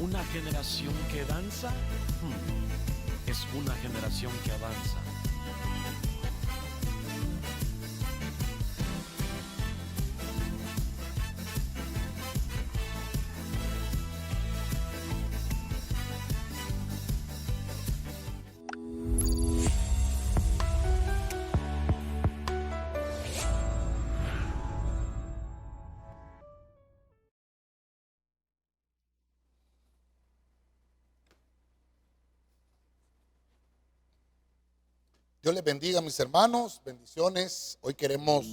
Una generación que danza es una generación que avanza. Dios les bendiga, mis hermanos, bendiciones. Hoy queremos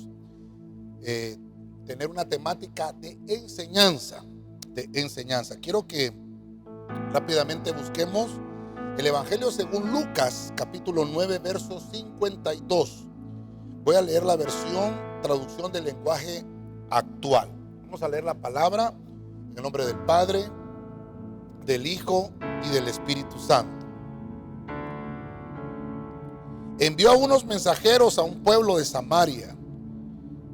tener una temática de enseñanza, Quiero que rápidamente busquemos el Evangelio según Lucas, capítulo 9, verso 52. Voy a leer la traducción del lenguaje actual. Vamos a leer la palabra en el nombre del Padre, del Hijo y del Espíritu Santo. Envió a unos mensajeros a un pueblo de Samaria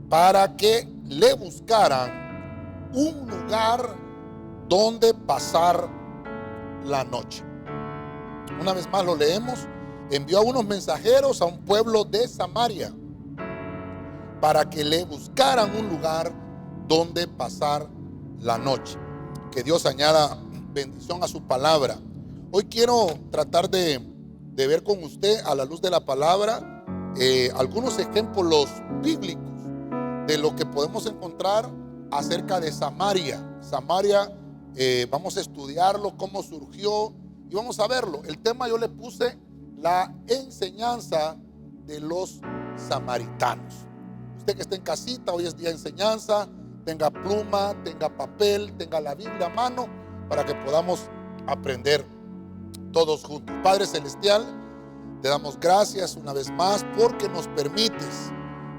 para que le buscaran un lugar donde pasar la noche. Una vez más lo leemos. Envió a unos mensajeros a un pueblo de Samaria para que le buscaran un lugar donde pasar la noche. Que Dios añada bendición a su palabra. Hoy quiero tratar de ver con usted, a la luz de la palabra, algunos ejemplos bíblicos de lo que podemos encontrar acerca de Samaria. Vamos a estudiarlo, cómo surgió y vamos a verlo. El tema yo le puse la enseñanza de los samaritanos. Usted que está en casita, hoy es día de enseñanza, tenga pluma, tenga papel, tenga la Biblia a mano para que podamos aprender todos juntos. Padre Celestial, te damos gracias una vez más porque nos permites,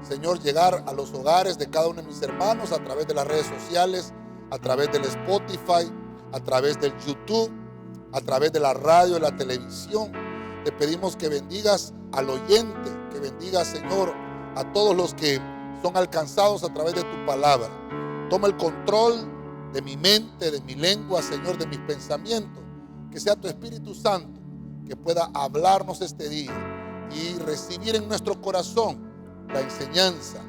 Señor, llegar a los hogares de cada uno de mis hermanos a través de las redes sociales, a través del Spotify, a través del YouTube, a través de la radio y la televisión. Te pedimos que bendigas al oyente, que bendigas, Señor, a todos los que son alcanzados a través de tu palabra. Toma el control de mi mente, de mi lengua, Señor, de mis pensamientos. Que sea tu Espíritu Santo que pueda hablarnos este día y recibir en nuestro corazón la enseñanza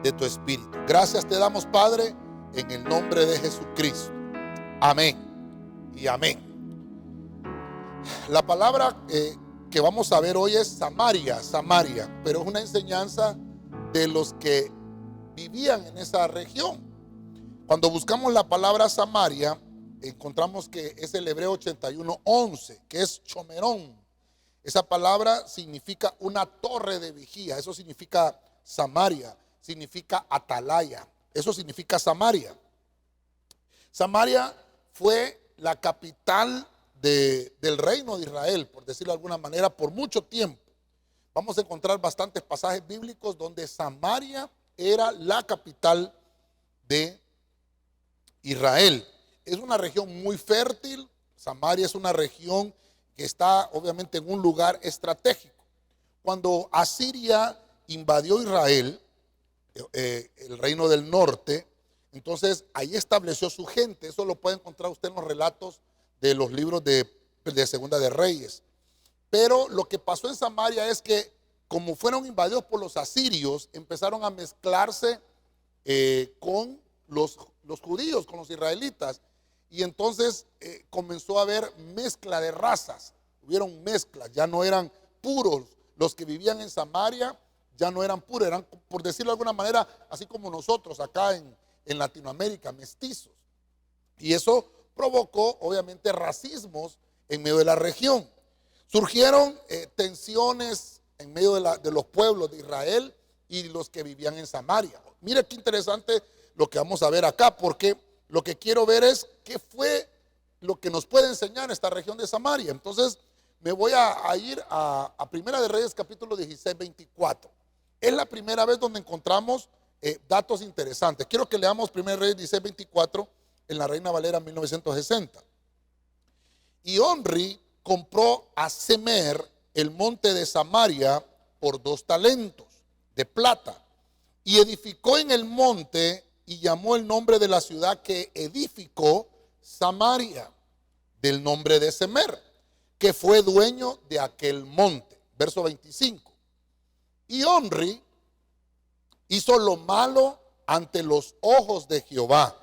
de tu Espíritu. Gracias te damos, Padre, en el nombre de Jesucristo. Amén y amén. La palabra que vamos a ver hoy es Samaria, pero es una enseñanza de los que vivían en esa región. Cuando buscamos la palabra Samaria, encontramos que es el hebreo 81:11, que es chomerón. Esa palabra significa una torre de vigía. Eso significa Samaria, significa atalaya. Eso significa Samaria. Samaria fue la capital del reino de Israel, por decirlo de alguna manera, por mucho tiempo. Vamos a encontrar bastantes pasajes bíblicos donde Samaria era la capital de Israel. Es una región muy fértil. Samaria es una región que está obviamente en un lugar estratégico. Cuando Asiria invadió Israel, el reino del norte, entonces ahí estableció su gente. Eso lo puede encontrar usted en los relatos de los libros de Segunda de Reyes. Pero lo que pasó en Samaria es que, como fueron invadidos por los asirios, empezaron a mezclarse con los judíos, con los israelitas. Y entonces comenzó a haber mezcla de razas. Hubieron mezclas, ya no eran puros. Los que vivían en Samaria ya no eran puros, eran, por decirlo de alguna manera, así como nosotros acá en Latinoamérica, mestizos. Y eso provocó, obviamente, racismos en medio de la región. Surgieron tensiones en medio de los pueblos de Israel y los que vivían en Samaria. Mire qué interesante lo que vamos a ver acá, porque lo que quiero ver es qué fue lo que nos puede enseñar esta región de Samaria. Entonces me voy a ir a Primera de Reyes, capítulo 16, 24. Es la primera vez donde encontramos datos interesantes. Quiero que leamos Primera de Reyes 16, 24 en la Reina Valera 1960. Y Omri compró a Semer el monte de Samaria por 2 talentos de plata y edificó en el monte y llamó el nombre de la ciudad que edificó Samaria, del nombre de Semer, que fue dueño de aquel monte. Verso 25. Y Omri hizo lo malo ante los ojos de Jehová,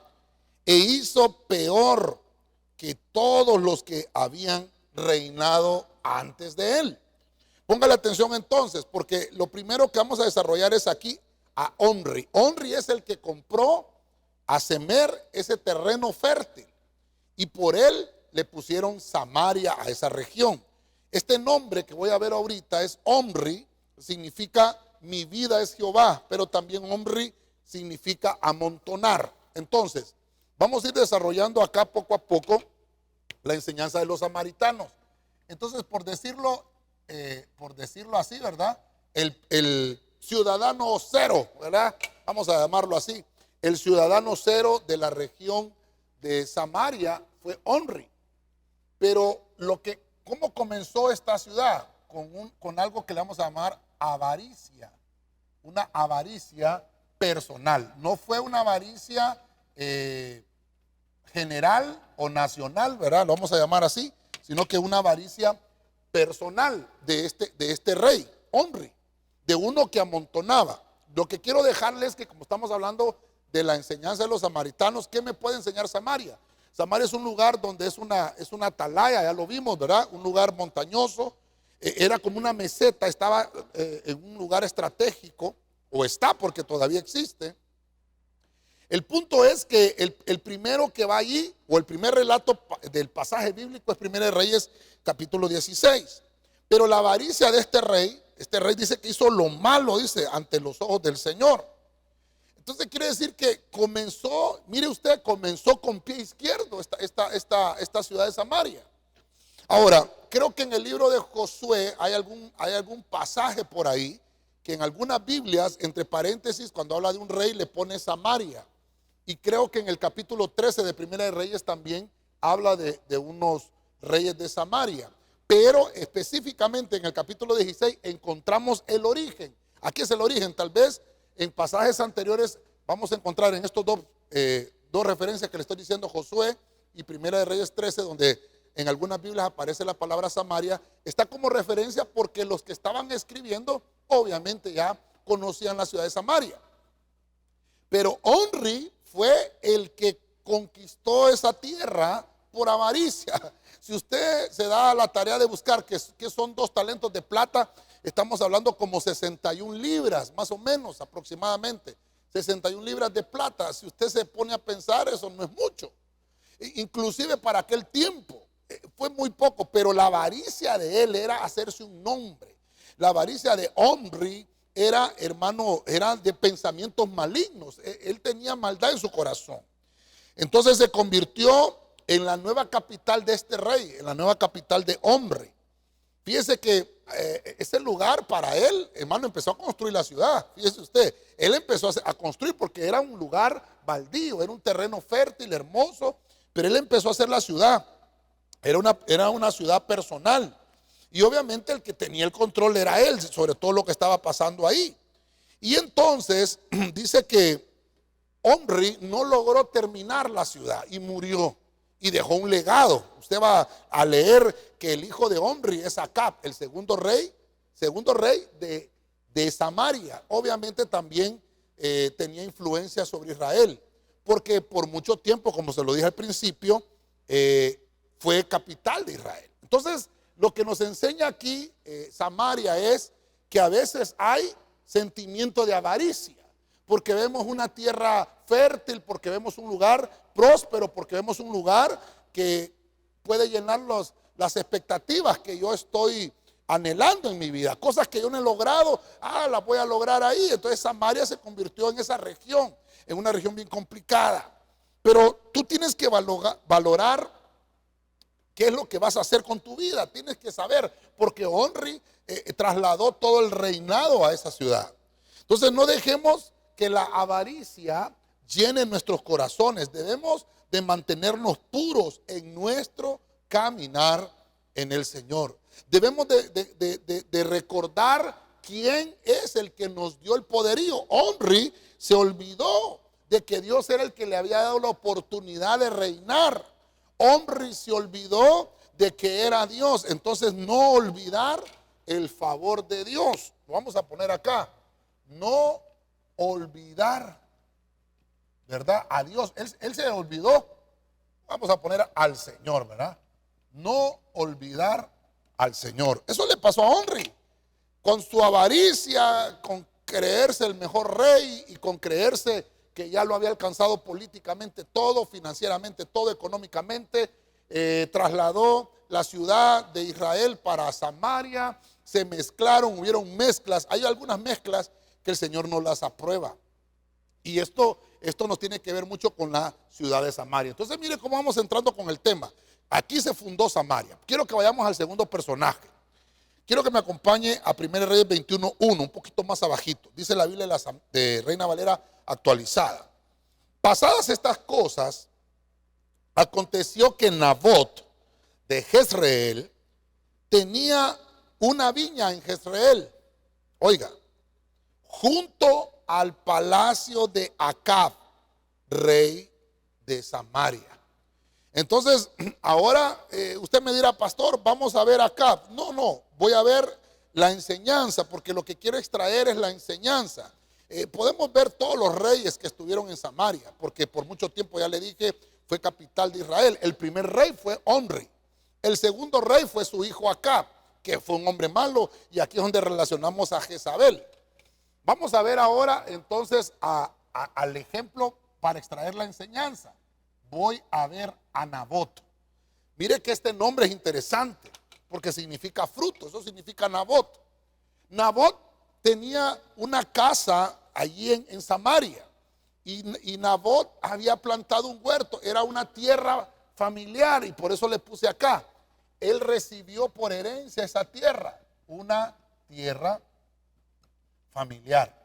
e hizo peor que todos los que habían reinado antes de él. Póngale atención entonces, porque lo primero que vamos a desarrollar es aquí a Omri. Omri es el que compró a Semer ese terreno fértil, y por él le pusieron Samaria a esa región. Este nombre que voy a ver ahorita es Omri, significa mi vida es Jehová, pero también Omri significa amontonar. Entonces, vamos a ir desarrollando acá poco a poco la enseñanza de los samaritanos. Entonces, por decirlo así, ¿verdad? El ciudadano cero, ¿verdad? Vamos a llamarlo así. El ciudadano cero de la región de Samaria fue Omri. Pero ¿cómo comenzó esta ciudad? Con algo que le vamos a llamar avaricia. Una avaricia personal. No fue una avaricia general o nacional, ¿verdad? Lo vamos a llamar así, sino que una avaricia personal de este rey, Omri, de uno que amontonaba. Lo que quiero dejarles es que, como estamos hablando de la enseñanza de los samaritanos, ¿qué me puede enseñar Samaria? Samaria es un lugar donde es una atalaya, ya lo vimos, ¿verdad? Un lugar montañoso, era como una meseta, estaba en un lugar estratégico, o está porque todavía existe. El punto es que el primero que va allí, o el primer relato del pasaje bíblico, es 1 Reyes capítulo 16. Pero la avaricia de este rey dice que hizo lo malo, dice, ante los ojos del Señor. Entonces quiere decir que comenzó, mire usted, comenzó con pie izquierdo esta ciudad de Samaria. Ahora, creo que en el libro de Josué hay algún pasaje por ahí que en algunas Biblias, entre paréntesis, cuando habla de un rey, le pone Samaria. Y creo que en el capítulo 13 de Primera de Reyes también habla de unos reyes de Samaria. Pero específicamente en el capítulo 16 encontramos el origen. Aquí es el origen. Tal vez en pasajes anteriores vamos a encontrar en estos dos referencias que le estoy diciendo, Josué y Primera de Reyes 13, donde en algunas Biblias aparece la palabra Samaria, está como referencia porque los que estaban escribiendo obviamente ya conocían la ciudad de Samaria. Pero Omri fue el que conquistó esa tierra por avaricia. Si usted se da la tarea de buscar que son 2 talentos de plata, estamos hablando como 61 libras, más o menos aproximadamente. 61 libras de plata. Si usted se pone a pensar, eso no es mucho. Inclusive para aquel tiempo fue muy poco, pero la avaricia de él era hacerse un nombre. La avaricia de Omri era, hermano, era de pensamientos malignos. Él tenía maldad en su corazón. Entonces se convirtió en la nueva capital de este rey, en la nueva capital de Omri. Fíjese que ese lugar para él, hermano, empezó a construir la ciudad. Fíjese usted, él empezó a construir porque era un lugar baldío, era un terreno fértil, hermoso, pero él empezó a hacer la ciudad. Era una ciudad personal. Y obviamente el que tenía el control era él, sobre todo lo que estaba pasando ahí. Y entonces dice que Omri no logró terminar la ciudad y murió y dejó un legado. Usted va a leer que el hijo de Omri es Acab, el segundo rey de Samaria. Obviamente también tenía influencia sobre Israel, porque por mucho tiempo, como se lo dije al principio, fue capital de Israel. Entonces, lo que nos enseña aquí Samaria es que a veces hay sentimiento de avaricia, porque vemos una tierra fértil, porque vemos un lugar próspero, porque vemos un lugar que puede llenar las expectativas que yo estoy anhelando en mi vida, cosas que yo no he logrado, las voy a lograr ahí. Entonces Samaria se convirtió en esa región, en una región bien complicada. Pero tú tienes que valorar qué es lo que vas a hacer con tu vida. Tienes que saber, porque Omri trasladó todo el reinado a esa ciudad. Entonces no dejemos que la avaricia llene nuestros corazones. Debemos de mantenernos puros en nuestro caminar en el Señor. Debemos de recordar quién es el que nos dio el poderío. Omri se olvidó de que Dios era el que le había dado la oportunidad de reinar. Omri se olvidó de que era Dios. Entonces, no olvidar el favor de Dios. Lo vamos a poner acá. No olvidar, ¿verdad? A Dios. Él se olvidó. Vamos a poner al Señor, ¿verdad? No olvidar al Señor. Eso le pasó a Omri. Con su avaricia, con creerse el mejor rey y con creerse que ya lo había alcanzado políticamente todo, financieramente todo, económicamente, trasladó la ciudad de Israel para Samaria. Se mezclaron, hubieron mezclas. Hay algunas mezclas que el Señor no las aprueba. Y esto nos tiene que ver mucho con la ciudad de Samaria. Entonces mire cómo vamos entrando con el tema. Aquí se fundó Samaria. Quiero que vayamos al segundo personaje. Quiero que me acompañe a 1 Reyes 21:1, un poquito más abajito. Dice la Biblia de Reina Valera actualizada. Pasadas estas cosas, aconteció que Nabot de Jezreel tenía una viña en Jezreel. Oiga, junto al palacio de Acab, rey de Samaria. Entonces, ahora usted me dirá, pastor, vamos a ver Acab. No, voy a ver la enseñanza, porque lo que quiero extraer es la enseñanza. Podemos ver todos los reyes que estuvieron en Samaria, porque por mucho tiempo, ya le dije, fue capital de Israel. El primer rey fue Omri. El segundo rey fue su hijo Acab, que fue un hombre malo, y aquí es donde relacionamos a Jezabel. Vamos a ver ahora entonces al ejemplo para extraer la enseñanza. Voy a ver a Nabot. Mire que este nombre es interesante, porque significa fruto, eso significa Nabot. Nabot tenía una casa allí en Samaria, y Nabot había plantado un huerto, era una tierra familiar, y por eso le puse acá. Él recibió por herencia esa tierra, una tierra familiar.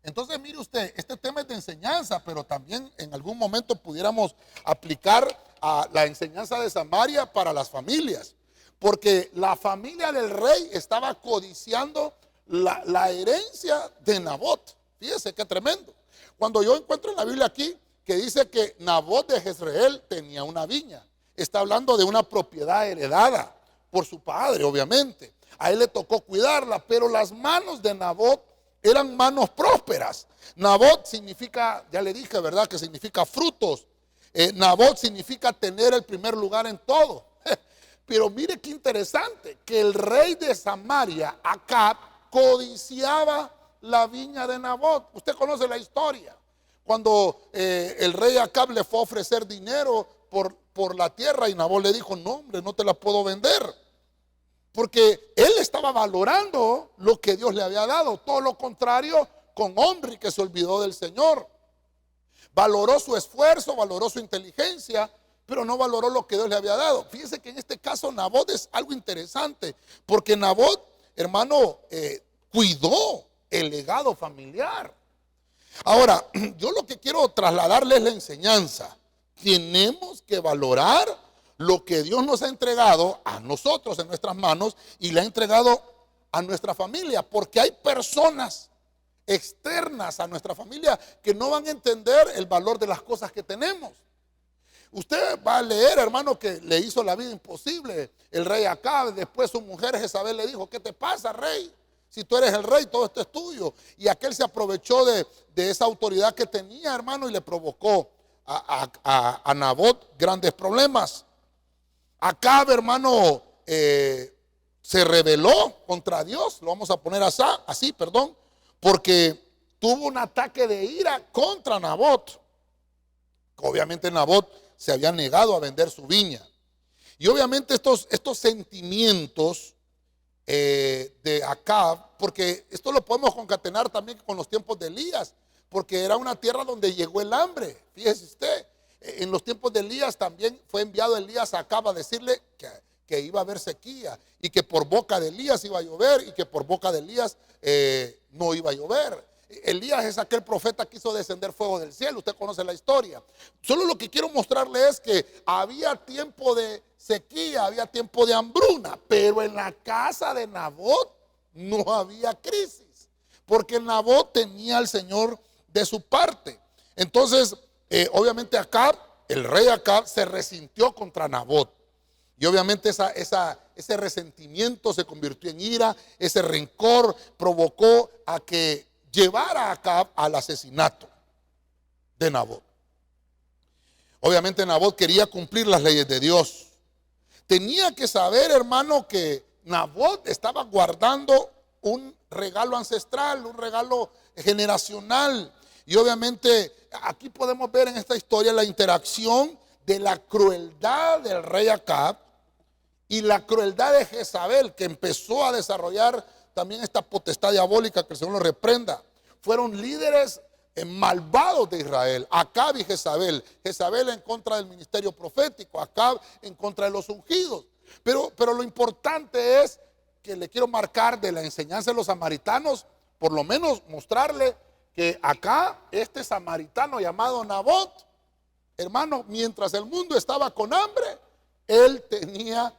Entonces mire usted, este tema es de enseñanza, pero también en algún momento pudiéramos aplicar a la enseñanza de Samaria para las familias, porque la familia del rey estaba codiciando la herencia de Nabot. Fíjese qué tremendo. Cuando yo encuentro en la Biblia aquí que dice que Nabot de Jezreel tenía una viña, está hablando de una propiedad heredada por su padre, obviamente. A él le tocó cuidarla, pero las manos de Nabot eran manos prósperas. Nabot significa, ya le dije, ¿verdad? Que significa frutos. Nabot significa tener el primer lugar en todo. Pero mire qué interesante, que el rey de Samaria, Acab, codiciaba la viña de Nabot. Usted conoce la historia. Cuando el rey Acab le fue a ofrecer dinero por la tierra, y Nabot le dijo, no hombre, no te la puedo vender. Porque él estaba valorando lo que Dios le había dado. Todo lo contrario con Omri, que se olvidó del Señor. Valoró su esfuerzo, valoró su inteligencia, pero no valoró lo que Dios le había dado. Fíjese que en este caso Nabot es algo interesante, porque Nabot, hermano, cuidó el legado familiar. Ahora, yo lo que quiero trasladarles es la enseñanza. Tenemos que valorar lo que Dios nos ha entregado a nosotros en nuestras manos y le ha entregado a nuestra familia, porque hay personas externas a nuestra familia que no van a entender el valor de las cosas que tenemos. Usted va a leer, hermano, que le hizo la vida imposible el rey Acab. Después su mujer Jezabel le dijo, ¿qué te pasa, rey? Si tú eres el rey, todo esto es tuyo. Y aquel se aprovechó de esa autoridad que tenía, hermano, y le provocó a Nabot grandes problemas. Acab, hermano, se rebeló contra Dios, lo vamos a poner así, porque tuvo un ataque de ira contra Nabot. Obviamente Nabot se había negado a vender su viña. Y obviamente estos sentimientos de Acab, porque esto lo podemos concatenar también con los tiempos de Elías, porque era una tierra donde llegó el hambre. Fíjese usted, en los tiempos de Elías también fue enviado Elías a Acab a decirle que iba a haber sequía, y que por boca de Elías iba a llover, y que por boca de Elías no iba a llover. Elías es aquel profeta que hizo descender fuego del cielo. Usted conoce la historia. Solo lo que quiero mostrarle es que había tiempo de sequía, había tiempo de hambruna, pero en la casa de Nabot no había crisis, porque Nabot tenía al Señor de su parte. Entonces, obviamente Acab el rey Acab se resintió contra Nabot. Y obviamente ese resentimiento se convirtió en ira, ese rencor provocó a que llevara a Acab al asesinato de Nabot. Obviamente Nabot quería cumplir las leyes de Dios. Tenía que saber, hermano, que Nabot estaba guardando un regalo ancestral, un regalo generacional. Y obviamente aquí podemos ver en esta historia la interacción de la crueldad del rey Acab y la crueldad de Jezabel, que empezó a desarrollar también esta potestad diabólica, que el Señor lo reprenda. Fueron líderes malvados de Israel, Acab y Jezabel. Jezabel en contra del ministerio profético, Acab en contra de los ungidos. Pero lo importante es que le quiero marcar de la enseñanza de los samaritanos, por lo menos mostrarle que acá este samaritano llamado Nabot, hermano, mientras el mundo estaba con hambre, él tenía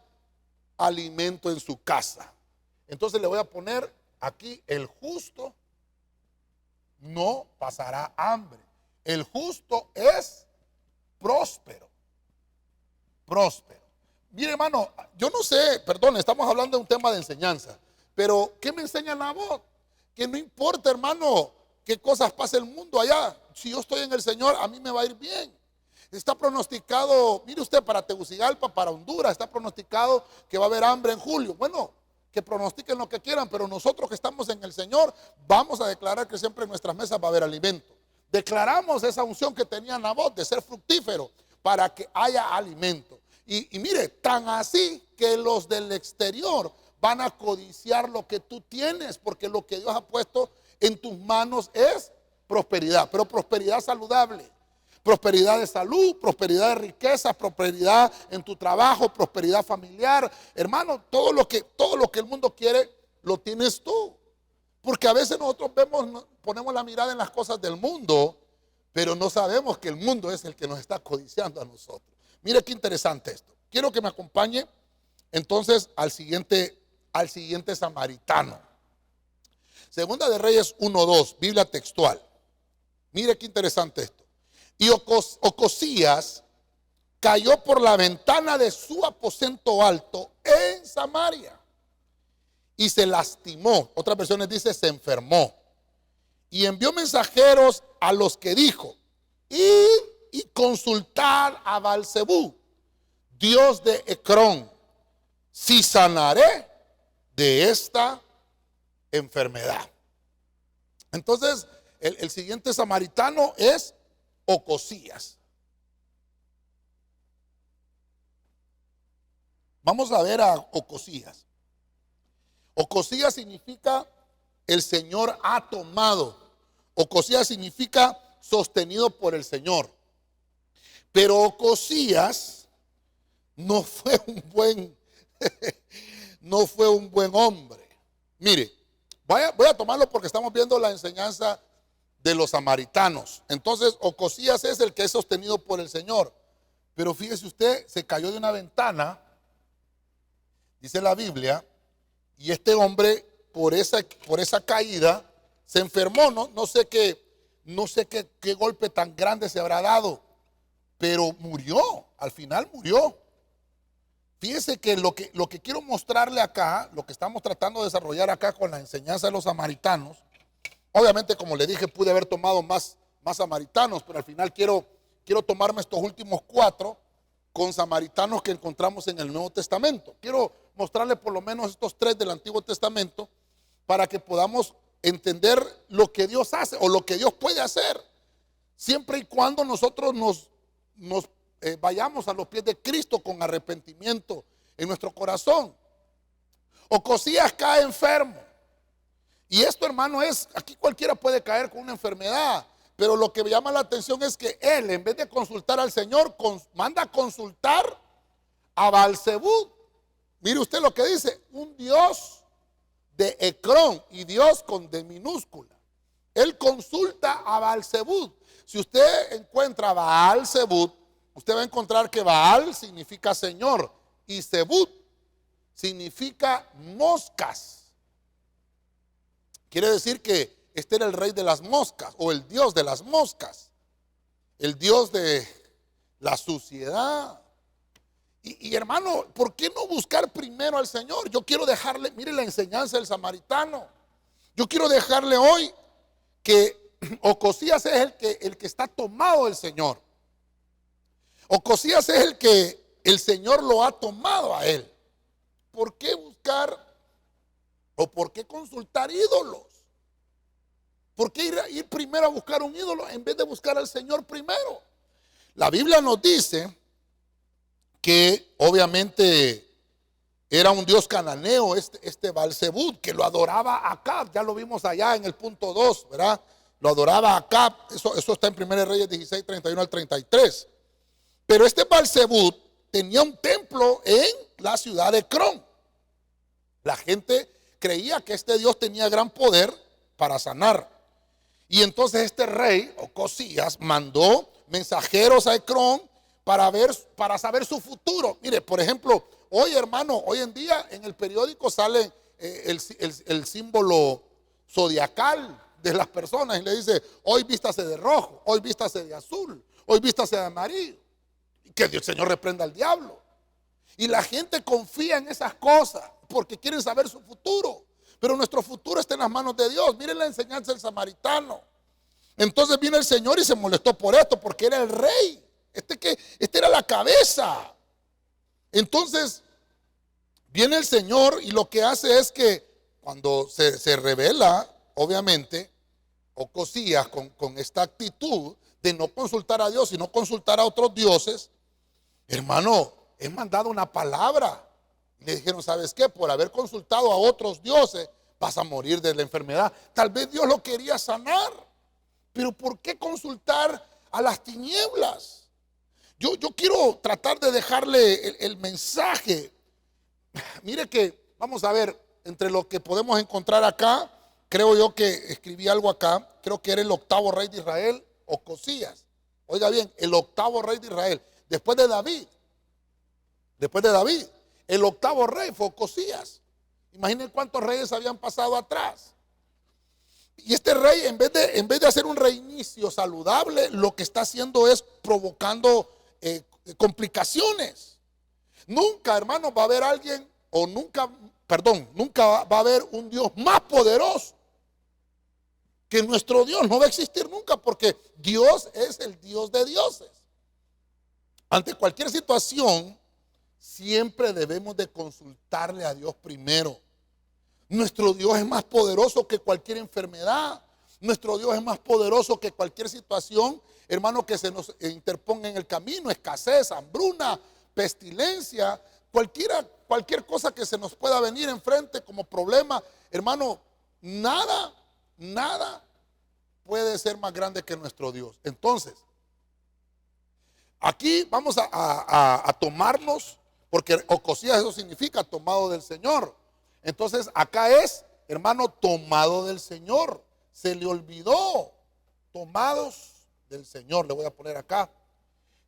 alimento en su casa. Entonces le voy a poner aquí: el justo no pasará hambre. El justo es próspero. Próspero. Mire, hermano, yo no sé, perdón, estamos hablando de un tema de enseñanza, pero ¿qué me enseña Nabot? Que no importa, hermano, qué cosas pase el mundo allá. Si yo estoy en el Señor, a mí me va a ir bien. Está pronosticado, mire usted, para Tegucigalpa, para Honduras, está pronosticado que va a haber hambre en julio. Bueno, que pronostiquen lo que quieran, pero nosotros que estamos en el Señor vamos a declarar que siempre en nuestras mesas va a haber alimento. Declaramos esa unción que tenía Nabot de ser fructífero para que haya alimento. Y mire, tan así que los del exterior van a codiciar lo que tú tienes, porque lo que Dios ha puesto en tus manos es prosperidad, pero prosperidad saludable. Prosperidad de salud, prosperidad de riqueza, prosperidad en tu trabajo, prosperidad familiar. Hermano, todo lo que el mundo quiere, lo tienes tú. Porque a veces nosotros ponemos la mirada en las cosas del mundo, pero no sabemos que el mundo es el que nos está codiciando a nosotros. Mire qué interesante esto. Quiero que me acompañe entonces al siguiente samaritano. Segunda de Reyes 1:2, Biblia textual. Mire qué interesante esto. Y Ocosías cayó por la ventana de su aposento alto en Samaria y se lastimó. Otras versiones dice se enfermó. Y envió mensajeros a los que dijo: id y consultar a Baal-zebú, dios de Ecrón, si sanaré de esta enfermedad. Entonces el siguiente samaritano es Ocosías. Vamos a ver a Ocosías. Ocosías significa el Señor ha tomado. Ocosías significa sostenido por el Señor. Pero Ocosías no fue un buen hombre. Mire, voy a tomarlo porque estamos viendo la enseñanza de los samaritanos. Entonces Ocosías es el que es sostenido por el Señor. Pero fíjese usted, se cayó de una ventana, dice la Biblia, y este hombre por esa caída se enfermó. No sé qué golpe tan grande se habrá dado, pero murió, al final murió. Fíjese que lo que quiero mostrarle acá, lo que estamos tratando de desarrollar acá con la enseñanza de los samaritanos, obviamente, como le dije, pude haber tomado más samaritanos, pero al final quiero tomarme estos últimos 4 con samaritanos que encontramos en el Nuevo Testamento. Quiero mostrarle por lo menos estos 3 del Antiguo Testamento para que podamos entender lo que Dios hace o lo que Dios puede hacer, siempre y cuando nosotros nos vayamos a los pies de Cristo con arrepentimiento en nuestro corazón. Ocosías cae enfermo. Y esto, hermano, aquí cualquiera puede caer con una enfermedad, pero lo que me llama la atención es que él, en vez de consultar al Señor, manda a consultar a Baal-zebú. Mire usted lo que dice: un dios de Ecrón, y Dios con D minúscula. Él consulta a Baal-zebú. Si usted encuentra a Baal-zebú, usted va a encontrar que Baal significa Señor y Zebú significa moscas. Quiere decir que este era el rey de las moscas o el dios de las moscas, el dios de la suciedad. Y hermano, ¿por qué no buscar primero al Señor? Yo quiero dejarle, mire la enseñanza del samaritano. Yo quiero dejarle hoy que Ocosías es el que está tomado del Señor. Ocosías es el que el Señor lo ha tomado a él. ¿Por qué buscar o por qué consultar ídolos? ¿Por qué ir primero a buscar un ídolo en vez de buscar al Señor primero? La Biblia nos dice que obviamente era un dios cananeo este Baal-zebub, que lo adoraba a Acab. Ya lo vimos allá en el punto 2, ¿verdad? Lo adoraba a Acab. Eso está en 1 Reyes 16, 31 al 33. Pero este Baal-zebub tenía un templo en la ciudad de Cron. La gente creía que este Dios tenía gran poder para sanar. Y entonces este rey, Ocosías, mandó mensajeros a Ecrón para saber su futuro. Mire, por ejemplo, hoy hermano, hoy en día en el periódico sale el símbolo zodiacal de las personas y le dice, hoy vístase de rojo, hoy vístase de azul, hoy vístase de amarillo. Que el Señor reprenda al diablo. Y la gente confía en esas cosas porque quieren saber su futuro. Pero nuestro futuro está en las manos de Dios. Miren la enseñanza del samaritano. Entonces viene el Señor y se molestó por esto, porque era el rey. Este era la cabeza. Entonces viene el Señor y lo que hace es que cuando se revela, obviamente, Ocosías con esta actitud de no consultar a Dios, sino consultar a otros dioses, hermano, es mandado una palabra. Le dijeron, ¿sabes qué? Por haber consultado a otros dioses, vas a morir de la enfermedad. Tal vez Dios lo quería sanar, pero ¿por qué consultar a las tinieblas? Yo quiero tratar de dejarle el mensaje. Mire que, vamos a ver, entre lo que podemos encontrar acá, creo yo que escribí algo acá, creo que era el 8º rey de Israel, Ocosías. Oiga bien, el 8º rey de Israel, después de David, el 8º rey fue Ocosías. Imaginen cuántos reyes habían pasado atrás. Y este rey, en vez de hacer un reinicio saludable, lo que está haciendo es provocando complicaciones. Nunca, hermano, va a haber alguien, nunca va a haber un Dios más poderoso que nuestro Dios. No va a existir nunca, porque Dios es el Dios de dioses. Ante cualquier situación, siempre debemos de consultarle a Dios primero. Nuestro Dios es más poderoso que cualquier enfermedad. Nuestro Dios es más poderoso que cualquier situación, hermano, que se nos interponga en el camino. Escasez, hambruna, pestilencia, cualquier cosa que se nos pueda venir enfrente como problema. Hermano, nada puede ser más grande que nuestro Dios. Entonces, aquí vamos a tomarnos, porque Ocosías eso significa tomado del Señor. Entonces acá es, hermano, tomado del Señor. Se le olvidó, tomados del Señor. Le voy a poner acá,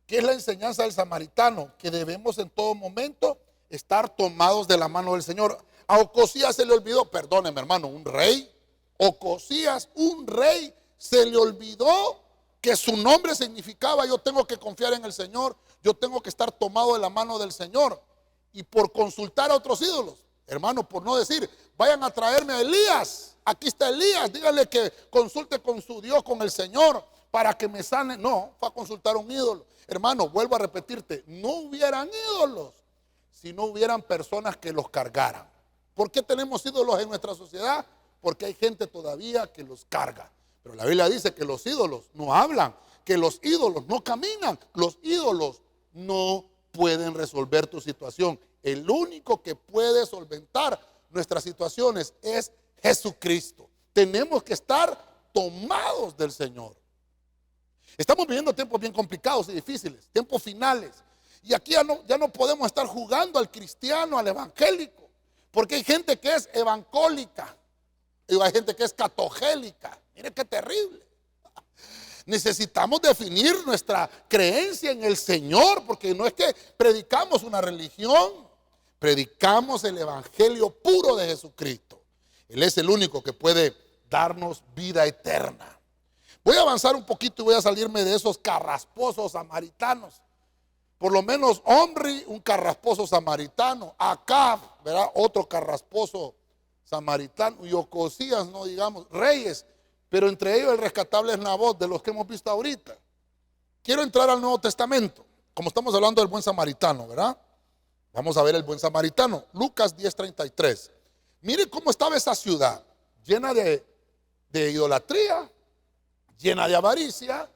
que es la enseñanza del samaritano, que debemos en todo momento estar tomados de la mano del Señor. A Ocosías se le olvidó, perdóneme hermano, un rey. Ocosías, un rey, se le olvidó que su nombre significaba yo tengo que confiar en el Señor, yo tengo que estar tomado de la mano del Señor. Y por consultar a otros ídolos, hermano, por no decir, vayan a traerme a Elías, aquí está Elías, díganle que consulte con su Dios, con el Señor, para que me sane. No, fue a consultar a un ídolo. Hermano, vuelvo a repetirte, no hubieran ídolos si no hubieran personas que los cargaran. ¿Por qué tenemos ídolos en nuestra sociedad? Porque hay gente todavía que los carga. Pero la Biblia dice que los ídolos no hablan, que los ídolos no caminan, los ídolos no pueden resolver tu situación. El único que puede solventar nuestras situaciones es Jesucristo. Tenemos que estar tomados del Señor. Estamos viviendo tiempos bien complicados y difíciles, tiempos finales. Y aquí ya no podemos estar jugando al cristiano, al evangélico, porque hay gente que es evancólica y hay gente que es catogélica. Mire qué terrible. Necesitamos definir nuestra creencia en el Señor, porque no es que predicamos una religión, predicamos el evangelio puro de Jesucristo. Él es el único que puede darnos vida eterna. Voy a avanzar un poquito y voy a salirme de esos carrasposos samaritanos, Por lo menos Omri, un carrasposo samaritano. Acab, ¿verdad? Otro carrasposo samaritano. Y Ocosías, no digamos, reyes. Pero entre ellos el rescatable es Nabot, de los que hemos visto ahorita. Quiero entrar al Nuevo Testamento, como estamos hablando del buen samaritano, ¿verdad? Vamos a ver el buen samaritano. Lucas 10:33. Mire cómo estaba esa ciudad, llena de idolatría, llena de avaricia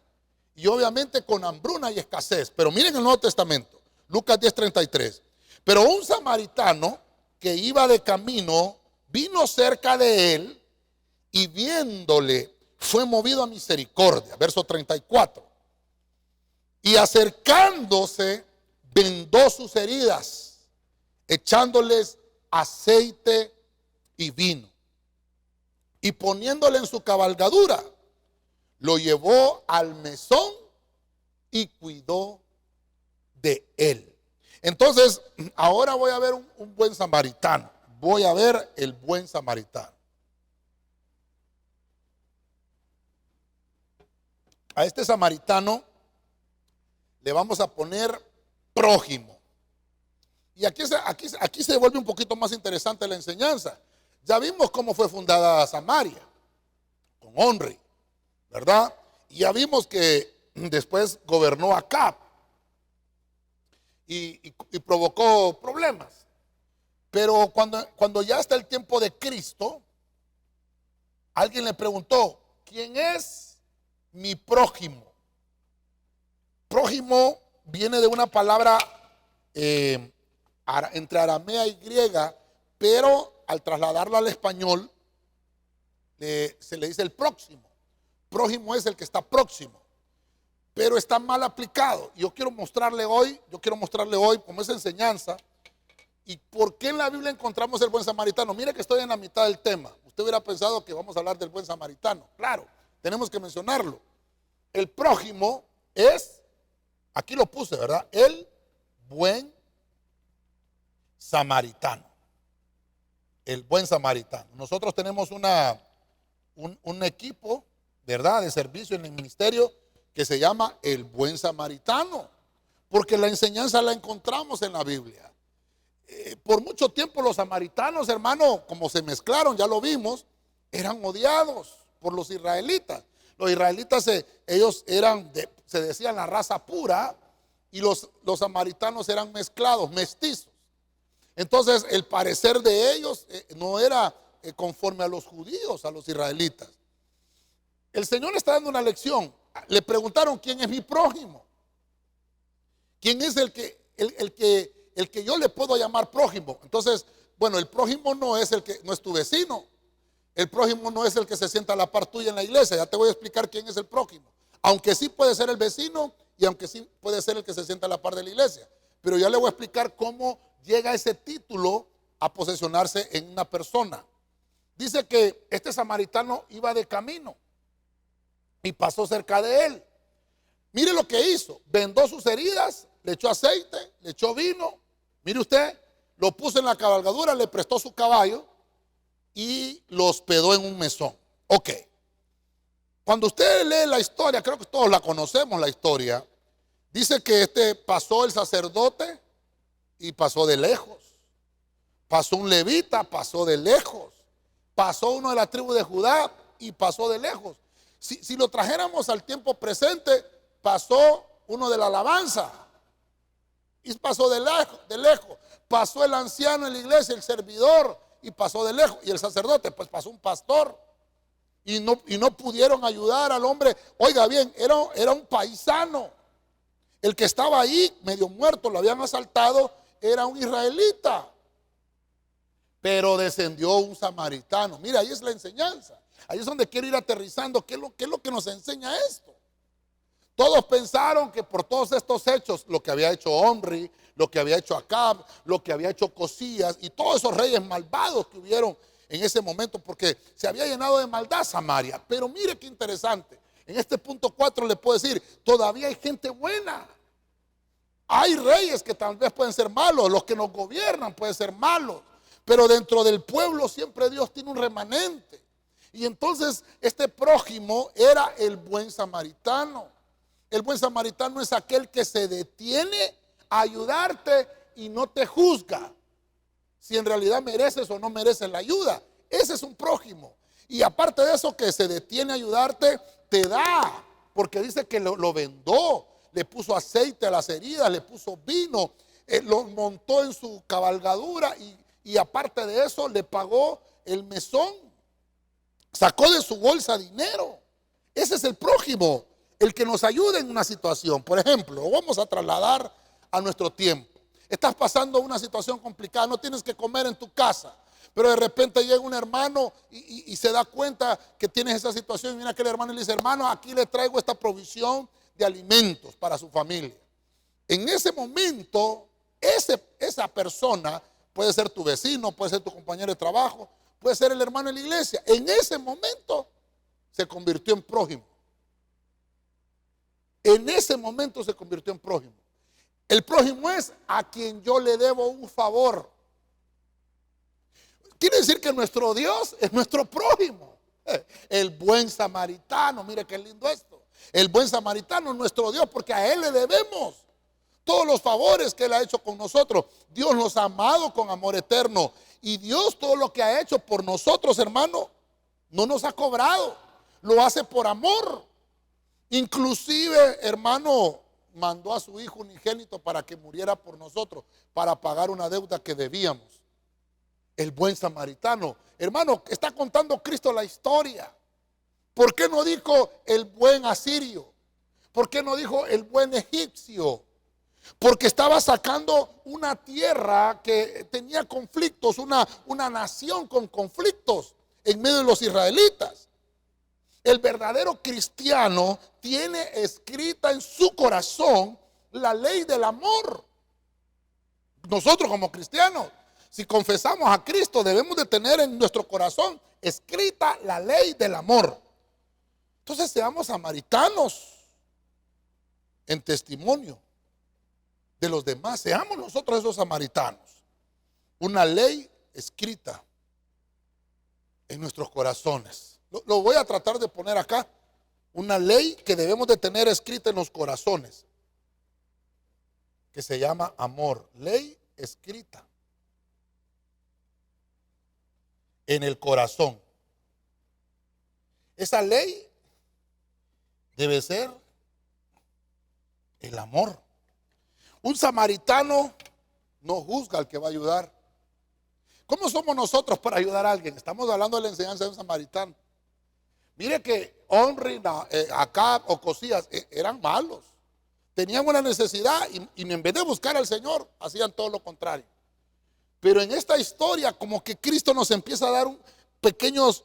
y obviamente con hambruna y escasez. Pero miren el Nuevo Testamento, Lucas 10:33. Pero un samaritano que iba de camino vino cerca de él y viéndole fue movido a misericordia. Verso 34. Y acercándose vendó sus heridas, echándoles aceite y vino. Y poniéndole en su cabalgadura, lo llevó al mesón y cuidó de él. Entonces, ahora voy a ver un buen samaritano. Voy a ver el buen samaritano. A este samaritano le vamos a poner prójimo. Y aquí se vuelve un poquito más interesante la enseñanza. Ya vimos cómo fue fundada Samaria, con Omri, ¿verdad? Y ya vimos que después gobernó Acab y provocó problemas. Pero cuando ya está el tiempo de Cristo, alguien le preguntó, ¿quién es mi prójimo? Prójimo viene de una palabra entre aramea y griega, pero al trasladarla al español se le dice el próximo. Prójimo es el que está próximo, pero está mal aplicado. Yo quiero mostrarle hoy como esa enseñanza y por qué en la Biblia encontramos el buen samaritano. Mire que estoy en la mitad del tema. Usted hubiera pensado que vamos a hablar del buen samaritano. Claro, tenemos que mencionarlo. El prójimo es, aquí lo puse, ¿verdad? El buen samaritano. El buen samaritano. Nosotros tenemos un equipo, ¿verdad?, de servicio en el ministerio que se llama el buen samaritano, porque la enseñanza la encontramos en la Biblia. Por mucho tiempo los samaritanos, hermano, como se mezclaron, ya lo vimos, eran odiados por los israelitas. Los israelitas, ellos se decían la raza pura, y los samaritanos eran mezclados, mestizos. Entonces el parecer de ellos no era conforme a los judíos, a los israelitas. El Señor le está dando una lección. Le preguntaron, ¿quién es mi prójimo? ¿Quién es el que yo le puedo llamar prójimo? Entonces, bueno, el prójimo no es tu vecino. El prójimo no es el que se sienta a la par tuya en la iglesia. Ya te voy a explicar quién es el prójimo. Aunque sí puede ser el vecino y aunque sí puede ser el que se sienta a la par de la iglesia. Pero ya le voy a explicar cómo llega ese título a posesionarse en una persona. Dice que este samaritano iba de camino y pasó cerca de él. Mire lo que hizo. Vendó sus heridas, le echó aceite, le echó vino. Mire usted, lo puso en la cabalgadura, le prestó su caballo y lo hospedó en un mesón. Ok. Cuando usted lee la historia, creo que todos la conocemos la historia, dice que pasó el sacerdote y pasó de lejos. Pasó un levita, pasó de lejos. Pasó uno de la tribu de Judá y pasó de lejos. Si lo trajéramos al tiempo presente, pasó uno de la alabanza y pasó de lejos. Pasó el anciano en la iglesia, el servidor, y pasó de lejos. Y el sacerdote, pues pasó un pastor. Y no pudieron ayudar al hombre. Oiga bien, era un paisano. El que estaba ahí, medio muerto, lo habían asaltado, era un israelita. Pero descendió un samaritano. Mira, ahí es la enseñanza. Ahí es donde quiero ir aterrizando. ¿Qué es lo que nos enseña esto? Todos pensaron que por todos estos hechos, lo que había hecho Omri, lo que había hecho Acab, lo que había hecho Ocosías y todos esos reyes malvados que hubieron en ese momento, porque se había llenado de maldad Samaria. Pero mire qué interesante. En este punto 4 le puedo decir, todavía hay gente buena. Hay reyes que tal vez pueden ser malos, los que nos gobiernan pueden ser malos, pero dentro del pueblo siempre Dios tiene un remanente. Y entonces este prójimo era el buen samaritano. El buen samaritano es aquel que se detiene a ayudarte y no te juzga si en realidad mereces o no mereces la ayuda. Ese es un prójimo. Y aparte de eso, que se detiene a ayudarte, te da, porque dice que lo vendó, le puso aceite a las heridas, le puso vino, lo montó en su cabalgadura y aparte de eso le pagó el mesón, sacó de su bolsa dinero. Ese es el prójimo, el que nos ayuda en una situación. Por ejemplo, vamos a trasladar a nuestro tiempo. Estás pasando una situación complicada, no tienes que comer en tu casa, pero de repente llega un hermano y se da cuenta que tienes esa situación y viene aquel hermano y le dice: hermano, aquí le traigo esta provisión de alimentos para su familia. En ese momento, esa persona puede ser tu vecino, puede ser tu compañero de trabajo, puede ser el hermano de la iglesia. En ese momento se convirtió en prójimo. En ese momento se convirtió en prójimo. El prójimo es a quien yo le debo un favor. Quiere decir que nuestro Dios es nuestro prójimo. El buen samaritano, mire qué lindo esto. El buen samaritano es nuestro Dios, porque a Él le debemos todos los favores que Él ha hecho con nosotros. Dios nos ha amado con amor eterno. Y Dios todo lo que ha hecho por nosotros, hermano, no nos ha cobrado. Lo hace por amor. Inclusive, hermano, mandó a su Hijo unigénito para que muriera por nosotros, para pagar una deuda que debíamos. El buen samaritano. Hermano, está contando Cristo la historia. ¿Por qué no dijo el buen asirio? ¿Por qué no dijo el buen egipcio? Porque estaba sacando una tierra que tenía conflictos, una nación con conflictos en medio de los israelitas. El verdadero cristiano tiene escrita en su corazón la ley del amor. Nosotros como cristianos, si confesamos a Cristo, debemos de tener en nuestro corazón escrita la ley del amor. Entonces seamos samaritanos en testimonio de los demás. Seamos nosotros esos samaritanos. Una ley escrita en nuestros corazones. Lo voy a tratar de poner acá. Una ley que debemos de tener escrita en los corazones, que se llama amor. Ley escrita en el corazón. Esa ley debe ser el amor. Un samaritano no juzga al que va a ayudar. ¿Cómo somos nosotros para ayudar a alguien? Estamos hablando de la enseñanza de un samaritano. Mire que Omri, Acab o Cosías eran malos. Tenían una necesidad y en vez de buscar al Señor, hacían todo lo contrario. Pero en esta historia, como que Cristo nos empieza a dar pequeños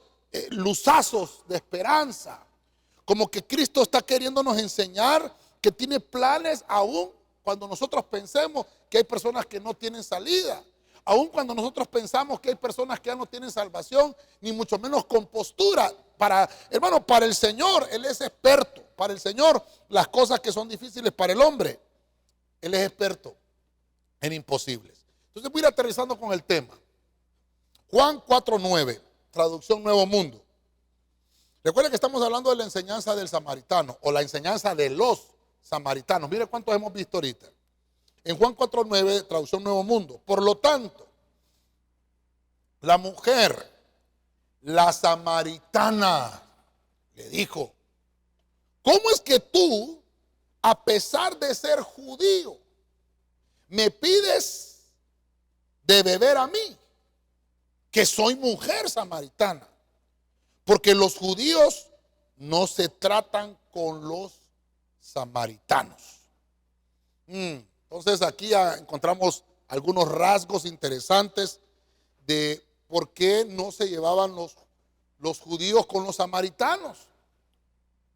luzazos de esperanza. Como que Cristo está queriéndonos enseñar que tiene planes aún cuando nosotros pensemos que hay personas que no tienen salida. Aún cuando nosotros pensamos que hay personas que ya no tienen salvación, ni mucho menos compostura. Hermano, para el Señor, Él es experto. Para el Señor, las cosas que son difíciles para el hombre, Él es experto en imposibles. Entonces voy a ir aterrizando con el tema. Juan 4:9, traducción Nuevo Mundo. Recuerden que estamos hablando de la enseñanza del samaritano, o la enseñanza de los samaritanos. Mire cuántos hemos visto ahorita. En Juan 4:9, traducción Nuevo Mundo. Por lo tanto, la mujer, la samaritana, le dijo: ¿cómo es que tú, a pesar de ser judío, me pides de beber a mí, que soy mujer samaritana? Porque los judíos no se tratan con los samaritanos. Entonces aquí ya encontramos algunos rasgos interesantes de por qué no se llevaban los judíos con los samaritanos,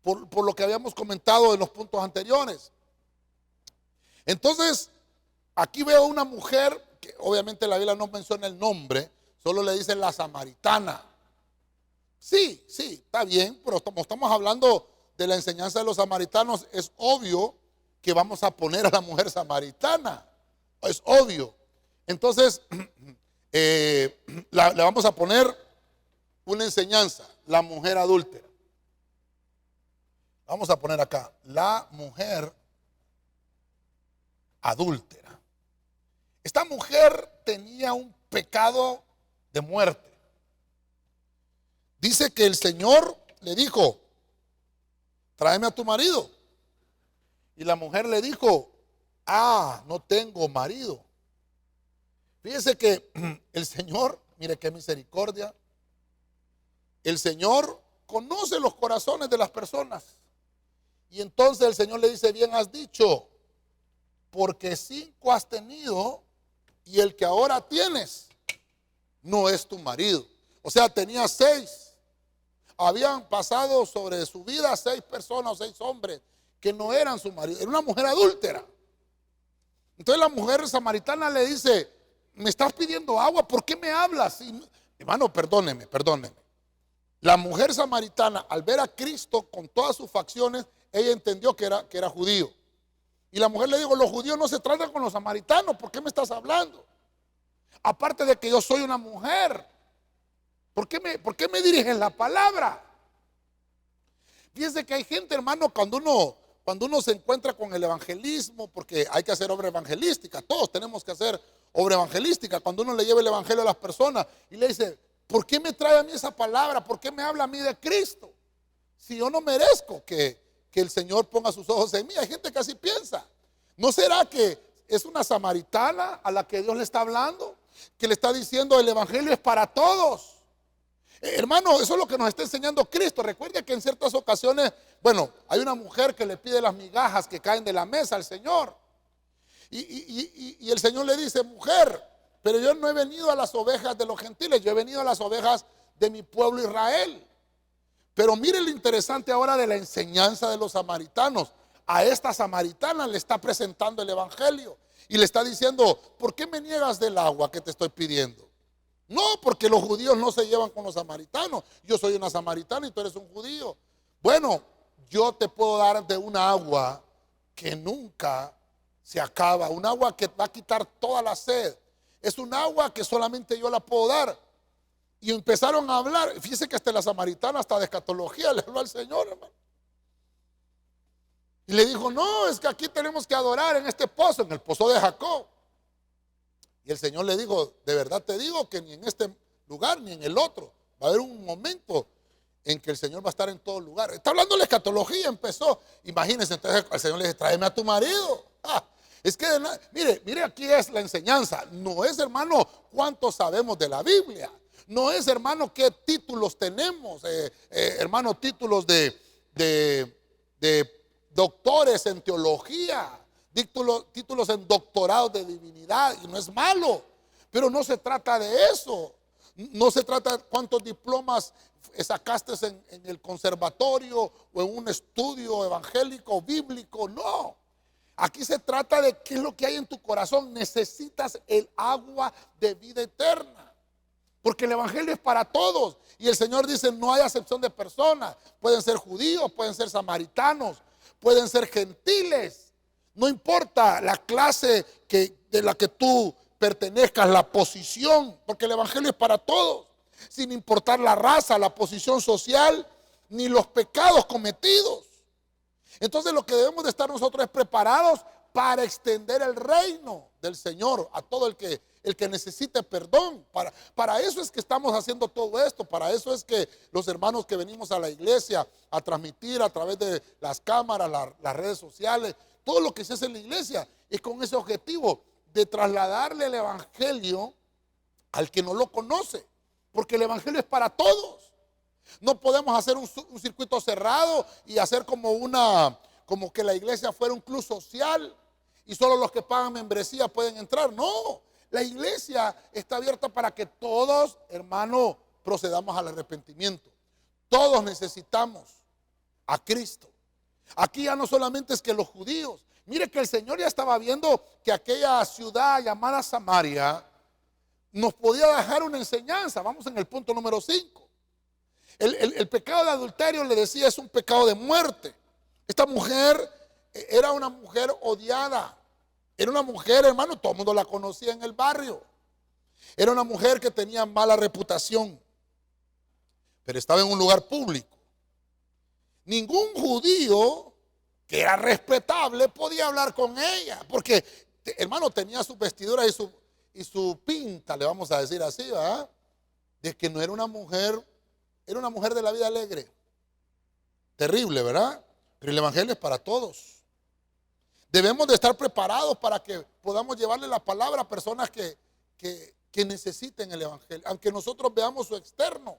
por lo que habíamos comentado en los puntos anteriores. Entonces aquí veo una mujer que obviamente la Biblia no menciona el nombre, solo le dice la samaritana. Sí, está bien, pero como estamos hablando de la enseñanza de los samaritanos, es obvio que vamos a poner a la mujer samaritana. Es obvio. Entonces, le vamos a poner una enseñanza: la mujer adúltera. Vamos a poner acá: la mujer adúltera. Esta mujer tenía un pecado de muerte. Dice que el Señor le dijo: tráeme a tu marido. Y la mujer le dijo: no tengo marido. Fíjese que el Señor, mire qué misericordia, el Señor conoce los corazones de las personas. Y entonces el Señor le dice: bien has dicho, porque 5 has tenido y el que ahora tienes no es tu marido. O sea, tenía 6. Habían pasado sobre su vida 6 personas o 6 hombres que no eran su marido. Era una mujer adúltera. Entonces la mujer samaritana le dice: me estás pidiendo agua, ¿por qué me hablas? Hermano, perdóneme. La mujer samaritana, al ver a Cristo con todas sus facciones, ella entendió que era judío. Y la mujer le dijo: los judíos no se tratan con los samaritanos, ¿por qué me estás hablando? Aparte de que yo soy una mujer, ¿por qué me diriges la palabra? Fíjense que hay gente, hermano, cuando uno se encuentra con el evangelismo, porque hay que hacer obra evangelística, todos tenemos que hacer obra evangelística. Cuando uno le lleva el evangelio a las personas y le dice: ¿por qué me trae a mí esa palabra? ¿Por qué me habla a mí de Cristo? Si yo no merezco que el Señor ponga sus ojos en mí. Hay gente que así piensa. ¿No será que es una samaritana a la que Dios le está hablando? Que le está diciendo: el evangelio es para todos. Hermano, eso es lo que nos está enseñando Cristo. Recuerde que en ciertas ocasiones, hay una mujer que le pide las migajas que caen de la mesa al Señor. Y el Señor le dice: mujer, pero yo no he venido a las ovejas de los gentiles, yo he venido a las ovejas de mi pueblo Israel. Pero mire lo interesante ahora de la enseñanza de los samaritanos. A esta samaritana le está presentando el evangelio y le está diciendo: ¿por qué me niegas del agua que te estoy pidiendo? No, porque los judíos no se llevan con los samaritanos. Yo soy una samaritana y tú eres un judío. Bueno, yo te puedo dar de una agua que nunca se acaba, un agua que va a quitar toda la sed. Es un agua que solamente yo la puedo dar. Y empezaron a hablar. Fíjese que hasta la samaritana, hasta de escatología, le habló al Señor, hermano. Y le dijo: no, es que aquí tenemos que adorar en este pozo, en el pozo de Jacob. Y el Señor le dijo: de verdad te digo que ni en este lugar ni en el otro va a haber un momento en que el Señor va a estar en todo lugar. Está hablando de la escatología, empezó. Imagínense, entonces el Señor le dice: tráeme a tu marido. Es que, mire, aquí es la enseñanza. No es, hermano, cuánto sabemos de la Biblia. No es, hermano, qué títulos tenemos. Hermano, títulos de doctores en teología. Títulos en doctorado de divinidad, y no es malo, pero no se trata de eso. No se trata de cuántos diplomas sacaste en el conservatorio o en un estudio evangélico, bíblico. No, aquí se trata de qué es lo que hay en tu corazón. Necesitas el agua de vida eterna, porque el evangelio es para todos. Y el Señor dice: no hay acepción de personas. Pueden ser judíos, pueden ser samaritanos, pueden ser gentiles. No importa la clase de la que tú pertenezcas, la posición, porque el evangelio es para todos, sin importar la raza, la posición social, ni los pecados cometidos. Entonces lo que debemos de estar nosotros es preparados para extender el reino del Señor a todo el que necesite perdón. Para eso es que estamos haciendo todo esto. Para eso es que los hermanos que venimos a la iglesia a transmitir a través de las cámaras, las redes sociales, todo lo que se hace en la iglesia es con ese objetivo de trasladarle el evangelio al que no lo conoce, porque el evangelio es para todos. No podemos hacer un circuito cerrado y hacer como que la iglesia fuera un club social y solo los que pagan membresía pueden entrar. No, la iglesia está abierta para que todos, hermano, procedamos al arrepentimiento. Todos necesitamos a Cristo. Aquí ya no solamente es que los judíos. Mire que el Señor ya estaba viendo que aquella ciudad llamada Samaria nos podía dejar una enseñanza. Vamos en el punto número 5. El pecado de adulterio, le decía, es un pecado de muerte. Esta mujer era una mujer odiada. Era una mujer, hermano, todo el mundo la conocía en el barrio. Era una mujer que tenía mala reputación, pero estaba en un lugar público. Ningún judío que era respetable podía hablar con ella, porque hermano, tenía su vestidura y su pinta, le vamos a decir así, ¿verdad? De que no era una mujer de la vida alegre. Terrible, ¿verdad? Pero el evangelio es para todos. Debemos de estar preparados para que podamos llevarle la palabra a personas que necesiten el evangelio. Aunque nosotros veamos su externo,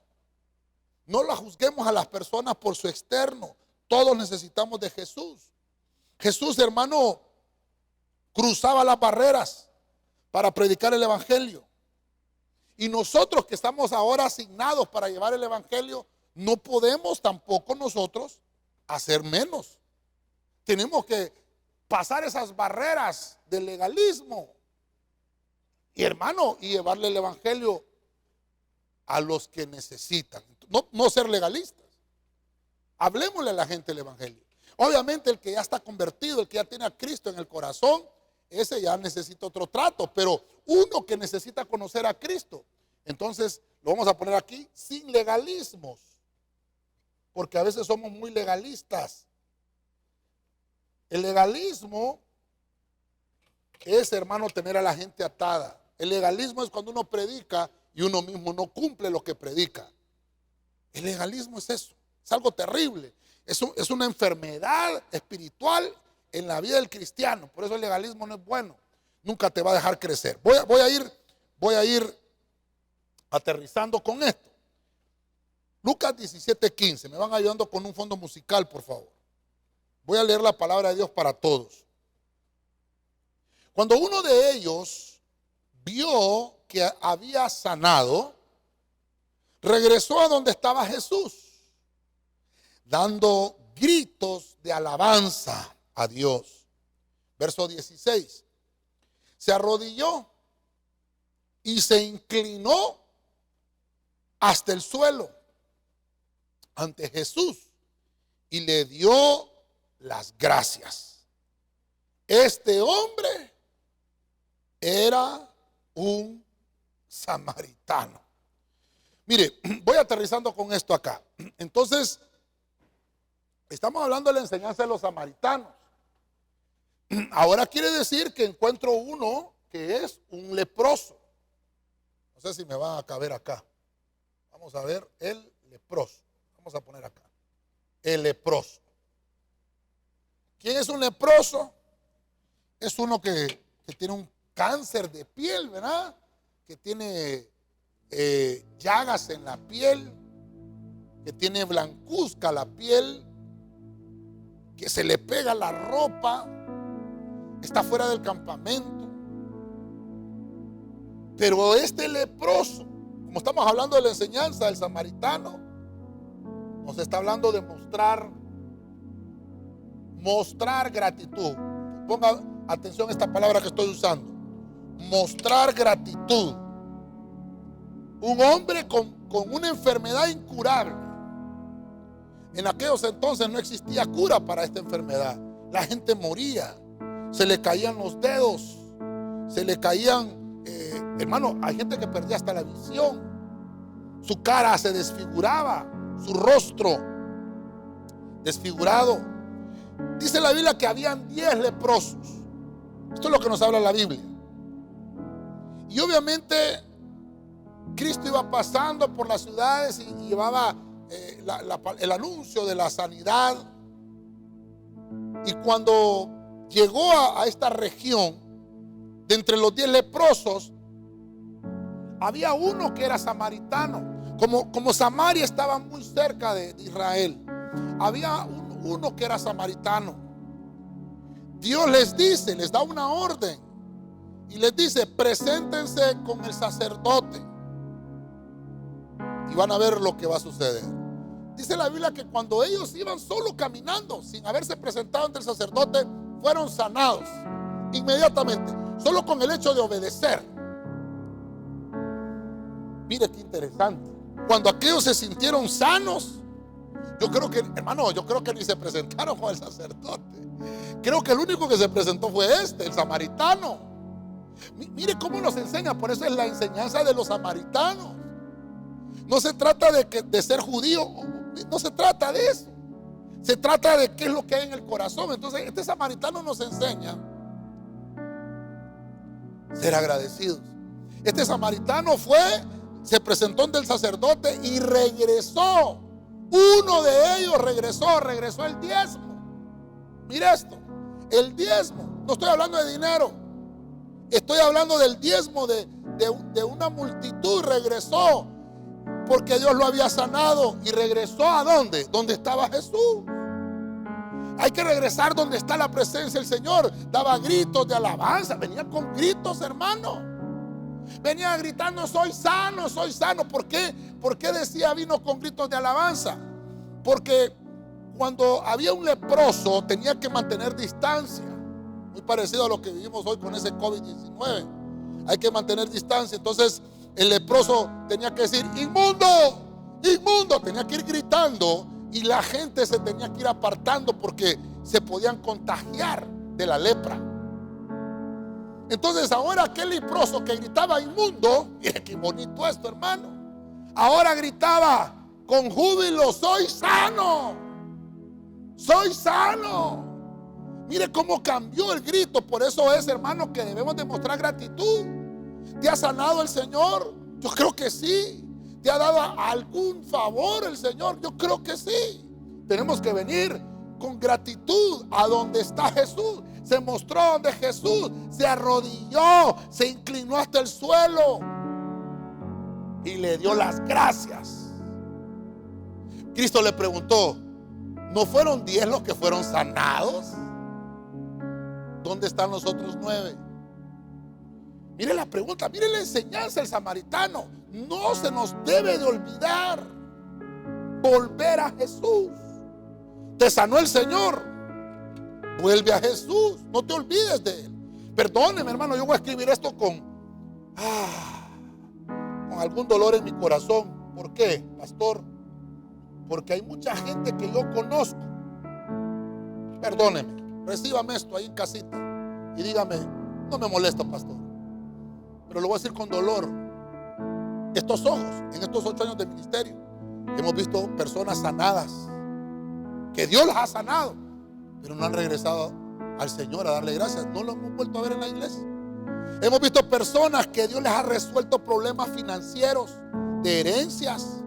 no la juzguemos a las personas por su externo. Todos necesitamos de Jesús. Jesús, hermano, cruzaba las barreras para predicar el evangelio. Y nosotros que estamos ahora asignados para llevar el evangelio, no podemos tampoco nosotros hacer menos. Tenemos que pasar esas barreras del legalismo. Y hermano, y llevarle el evangelio a los que necesitan. No ser legalistas. Hablemosle a la gente el evangelio. Obviamente el que ya está convertido, el que ya tiene a Cristo en el corazón, ese ya necesita otro trato. Pero uno que necesita conocer a Cristo, entonces lo vamos a poner aquí, sin legalismos. Porque a veces somos muy legalistas. El legalismo es, hermano, tener a la gente atada. El legalismo es cuando uno predica y uno mismo no cumple lo que predica. El legalismo es eso, es algo terrible. Es una enfermedad espiritual en la vida del cristiano. Por eso el legalismo no es bueno. Nunca te va a dejar crecer. Voy a ir aterrizando con esto. Lucas 17:15. Me van ayudando con un fondo musical, por favor. Voy a leer la palabra de Dios para todos. Cuando uno de ellos vio que había sanado, regresó a donde estaba Jesús, dando gritos de alabanza a Dios. Verso 16. Se arrodilló y se inclinó hasta el suelo ante Jesús y le dio las gracias. Este hombre era un samaritano. Mire, voy aterrizando con esto acá. Entonces, estamos hablando de la enseñanza de los samaritanos. Ahora quiere decir que encuentro uno que es un leproso. No sé si me va a caber acá. Vamos a ver, el leproso. Vamos a poner acá. El leproso. ¿Quién es un leproso? Es uno que tiene un cáncer de piel, ¿verdad? Que tiene llagas en la piel, que tiene blancuzca la piel, que se le pega la ropa, está fuera del campamento. Pero este leproso, como estamos hablando de la enseñanza del samaritano, nos está hablando de mostrar gratitud. Ponga atención a esta palabra que estoy usando. Mostrar gratitud. Un hombre con una enfermedad incurable. En aquellos entonces no existía cura para esta enfermedad. La gente moría. Se le caían los dedos. Se le caían, hermano, hay gente que perdía hasta la visión. Su cara se desfiguraba. Su rostro desfigurado. Dice la Biblia que habían 10 leprosos. Esto es lo que nos habla la Biblia. Y obviamente Cristo iba pasando por las ciudades y llevaba el anuncio de la sanidad. Y cuando llegó a esta región, de entre los 10 leprosos, había uno que era samaritano. Como Samaria estaba muy cerca de Israel, había uno que era samaritano. Dios les da una orden y les dice: preséntense con el sacerdote y van a ver lo que va a suceder. Dice la Biblia que cuando ellos iban solo caminando, sin haberse presentado ante el sacerdote, fueron sanados inmediatamente, solo con el hecho de obedecer. Mire qué interesante. Cuando aquellos se sintieron sanos, yo creo que, hermano, ni se presentaron con el sacerdote. Creo que el único que se presentó fue el samaritano. Mire cómo nos enseña. Por eso es la enseñanza de los samaritanos. No se trata de ser judío. No se trata de eso. Se trata de qué es lo que hay en el corazón. Entonces este samaritano nos enseña ser agradecidos. Este samaritano se presentó ante el sacerdote y regresó. Uno de ellos regresó el diezmo. Mira esto, el diezmo. No estoy hablando de dinero, estoy hablando del diezmo de una multitud. Regresó porque Dios lo había sanado y regresó ¿a dónde? Donde estaba Jesús. Hay que regresar donde está la presencia del Señor. Daba gritos de alabanza, venía con gritos, hermano. Venía gritando: soy sano, soy sano. ¿Por qué? ¿Por qué decía vino con gritos de alabanza? Porque cuando había un leproso tenía que mantener distancia. Muy parecido a lo que vivimos hoy con ese COVID-19. Hay que mantener distancia. Entonces el leproso tenía que decir: inmundo, inmundo. Tenía que ir gritando y la gente se tenía que ir apartando porque se podían contagiar de la lepra. Entonces ahora aquel leproso que gritaba inmundo, mire qué bonito esto, hermano, ahora gritaba con júbilo: soy sano, soy sano. Mire cómo cambió el grito. Por eso es, hermano, que debemos demostrar gratitud. ¿Te ha sanado el Señor? Yo creo que sí. ¿Te ha dado algún favor el Señor? Yo creo que sí. Tenemos que venir con gratitud a donde está Jesús. Se mostró donde Jesús se arrodilló, se inclinó hasta el suelo y le dio las gracias. Cristo le preguntó: ¿no fueron 10 los que fueron sanados? ¿Dónde están los otros 9? Mire la pregunta, mire la enseñanza del samaritano. No se nos debe de olvidar volver a Jesús. Te sanó el Señor, vuelve a Jesús, no te olvides de Él. Perdóneme, hermano, yo voy a escribir esto con algún dolor en mi corazón. ¿Por qué, pastor? Porque hay mucha gente que yo conozco. Perdóneme, recíbame esto ahí en casita y dígame: no me molesta, pastor, pero lo voy a decir con dolor. Estos ojos, en estos 8 años de ministerio, hemos visto personas sanadas, que Dios las ha sanado, pero no han regresado al Señor a darle gracias. No lo hemos vuelto a ver en la iglesia. Hemos visto personas que Dios les ha resuelto problemas financieros, de herencias,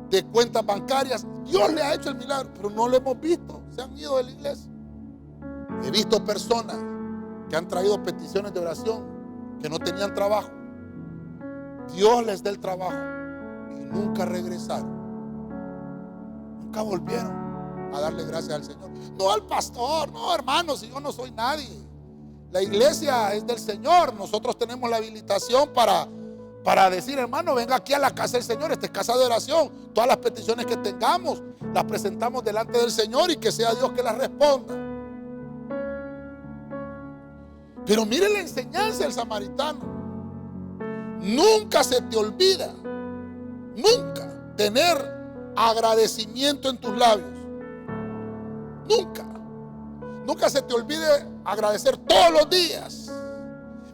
de cuentas bancarias. Dios le ha hecho el milagro, pero no lo hemos visto. Se han ido de la iglesia. He visto personas que han traído peticiones de oración, que no tenían trabajo. Dios les da el trabajo y nunca regresaron. Nunca volvieron a darle gracias al Señor. No al pastor, no, hermano, si yo no soy nadie. La iglesia es del Señor. Nosotros tenemos la habilitación para decir: hermano, venga aquí a la casa del Señor. Esta es casa de oración. Todas las peticiones que tengamos las presentamos delante del Señor y que sea Dios que las responda. Pero mire la enseñanza del samaritano. Nunca se te olvida, nunca, tener agradecimiento en tus labios. Nunca. Nunca se te olvide agradecer todos los días,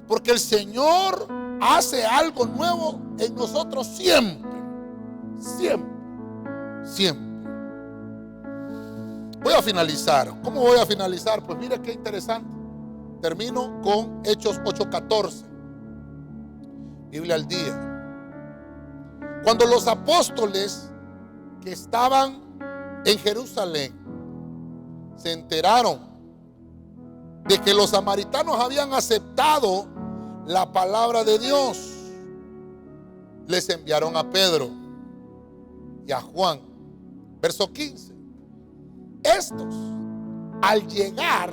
porque el Señor hace algo nuevo en nosotros siempre. Siempre. Siempre. Voy a finalizar. ¿Cómo voy a finalizar? Pues mire qué interesante. Termino con Hechos 8:14. Biblia al día. Cuando los apóstoles que estaban en Jerusalén se enteraron de que los samaritanos habían aceptado la palabra de Dios, les enviaron a Pedro y a Juan. Verso 15. Estos, al llegar,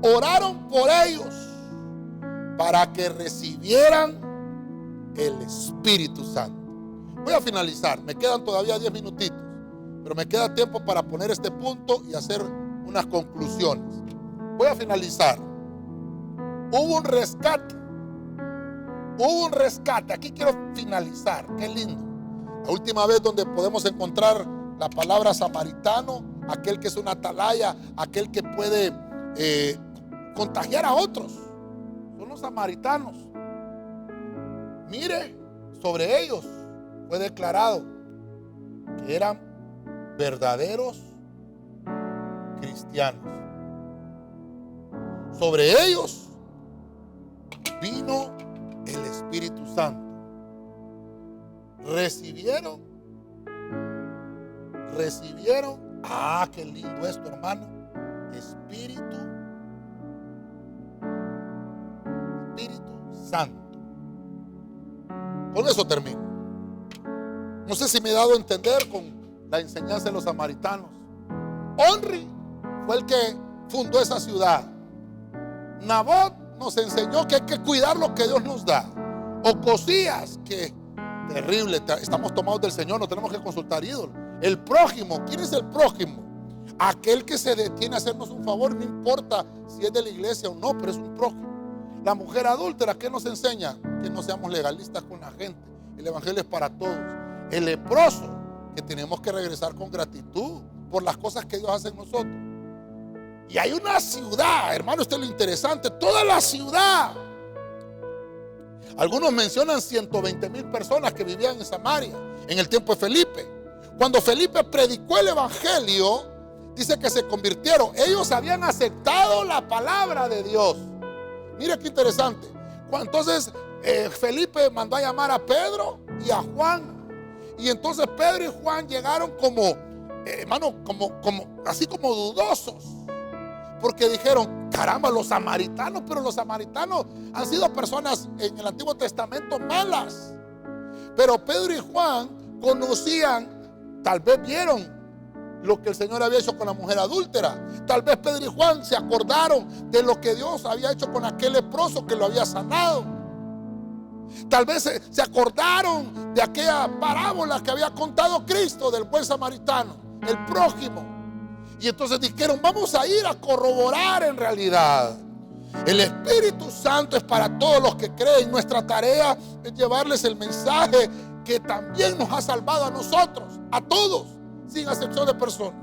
oraron por ellos para que recibieran el Espíritu Santo. Voy a finalizar, me quedan todavía 10 minutitos, pero me queda tiempo para poner este punto y hacer unas conclusiones. Voy a finalizar. Hubo un rescate. Hubo un rescate. Aquí quiero finalizar. Qué lindo. La última vez donde podemos encontrar la palabra samaritano, aquel que es una atalaya, aquel que puede contagiar a otros, son los samaritanos. Mire, sobre ellos fue declarado que eran verdaderos cristianos. Sobre ellos vino el Espíritu Santo. Recibieron. Qué lindo esto, hermano. Espíritu Santo. Con eso termino. No sé si me he dado a entender con la enseñanza de los samaritanos. Onri fue el que fundó esa ciudad. Nabot nos enseñó que hay que cuidar lo que Dios nos da. Ocosías, que terrible, estamos tomados del Señor, no tenemos que consultar ídolos. El prójimo, ¿quién es el prójimo? Aquel que se detiene a hacernos un favor, no importa si es de la iglesia o no, pero es un prójimo. La mujer adúltera, ¿qué nos enseña? Que no seamos legalistas con la gente. El evangelio es para todos. El leproso, que tenemos que regresar con gratitud por las cosas que Dios hace en nosotros. Y hay una ciudad, hermano, esto es lo interesante, toda la ciudad. Algunos mencionan 120,000 personas que vivían en Samaria en el tiempo de Felipe. Cuando Felipe predicó el evangelio, dice que se convirtieron. Ellos habían aceptado la palabra de Dios. Mire qué interesante. Entonces Felipe mandó a llamar a Pedro y a Juan. Y entonces Pedro y Juan llegaron como, hermano, así como dudosos. Porque dijeron, caramba, los samaritanos, pero los samaritanos han sido personas en el Antiguo Testamento malas. Pero Pedro y Juan conocían, tal vez vieron lo que el Señor había hecho con la mujer adúltera. Tal vez Pedro y Juan se acordaron de lo que Dios había hecho con aquel leproso que lo había sanado. Tal vez se acordaron de aquella parábola que había contado Cristo del buen samaritano, el prójimo. Y entonces dijeron, vamos a ir a corroborar en realidad. El Espíritu Santo es para todos los que creen. Nuestra tarea es llevarles el mensaje que también nos ha salvado a nosotros, a todos, sin excepción de personas.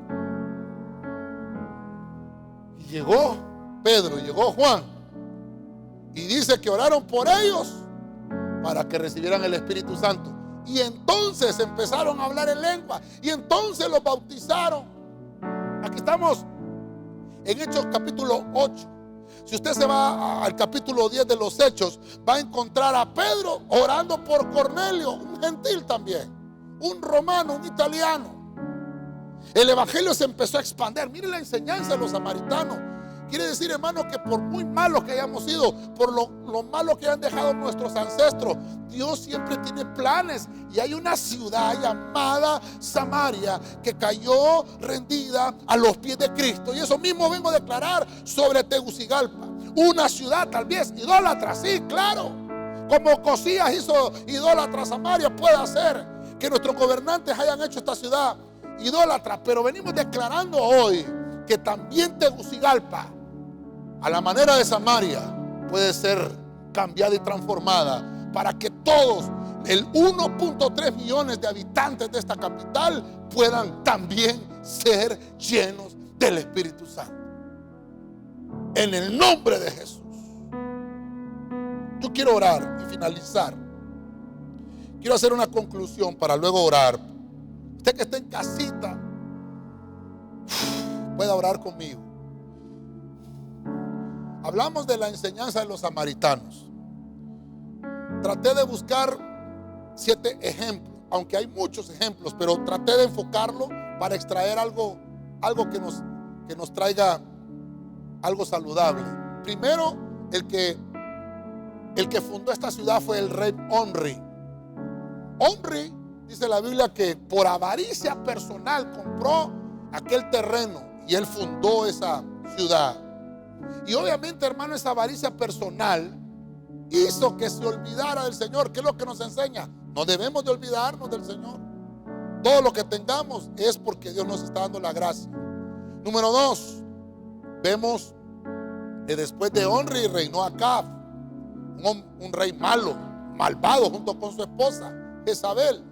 Y llegó Pedro, llegó Juan, y dice que oraron por ellos para que recibieran el Espíritu Santo. Y entonces empezaron a hablar en lengua, y entonces los bautizaron. Aquí estamos en Hechos capítulo 8. Si usted se va al capítulo 10 de los Hechos, va a encontrar a Pedro orando por Cornelio, un gentil también, un romano, un italiano. El evangelio se empezó a expandir. Mire la enseñanza de los samaritanos. Quiere decir, hermano, que por muy malos que hayamos sido, por lo malo que han dejado nuestros ancestros, Dios siempre tiene planes. Y hay una ciudad llamada Samaria que cayó rendida a los pies de Cristo. Y eso mismo vengo a declarar sobre Tegucigalpa. Una ciudad tal vez idólatra, sí, claro. Como Ocosías hizo idólatra a Samaria, puede hacer que nuestros gobernantes hayan hecho esta ciudad idólatra. Pero venimos declarando hoy que también Tegucigalpa, a la manera de Samaria, puede ser cambiada y transformada para que todos, el 1.3 millones de habitantes de esta capital, puedan también ser llenos del Espíritu Santo. En el nombre de Jesús. Yo quiero orar y finalizar. Quiero hacer una conclusión para luego orar. Usted que está en casita, pueda orar conmigo. Hablamos de la enseñanza de los samaritanos. Traté de buscar 7 ejemplos, aunque hay muchos ejemplos, pero traté de enfocarlo para extraer algo que nos traiga algo saludable. Primero, el que fundó esta ciudad fue el rey Onri. Onri, dice la Biblia, que por avaricia personal compró aquel terreno y él fundó esa ciudad. Y obviamente, hermano, esa avaricia personal hizo que se olvidara del Señor. ¿Qué es lo que nos enseña? No debemos de olvidarnos del Señor. Todo lo que tengamos es porque Dios nos está dando la gracia. Número 2, vemos que después de Onri reinó Acab, un rey malo, malvado, junto con su esposa Jezabel.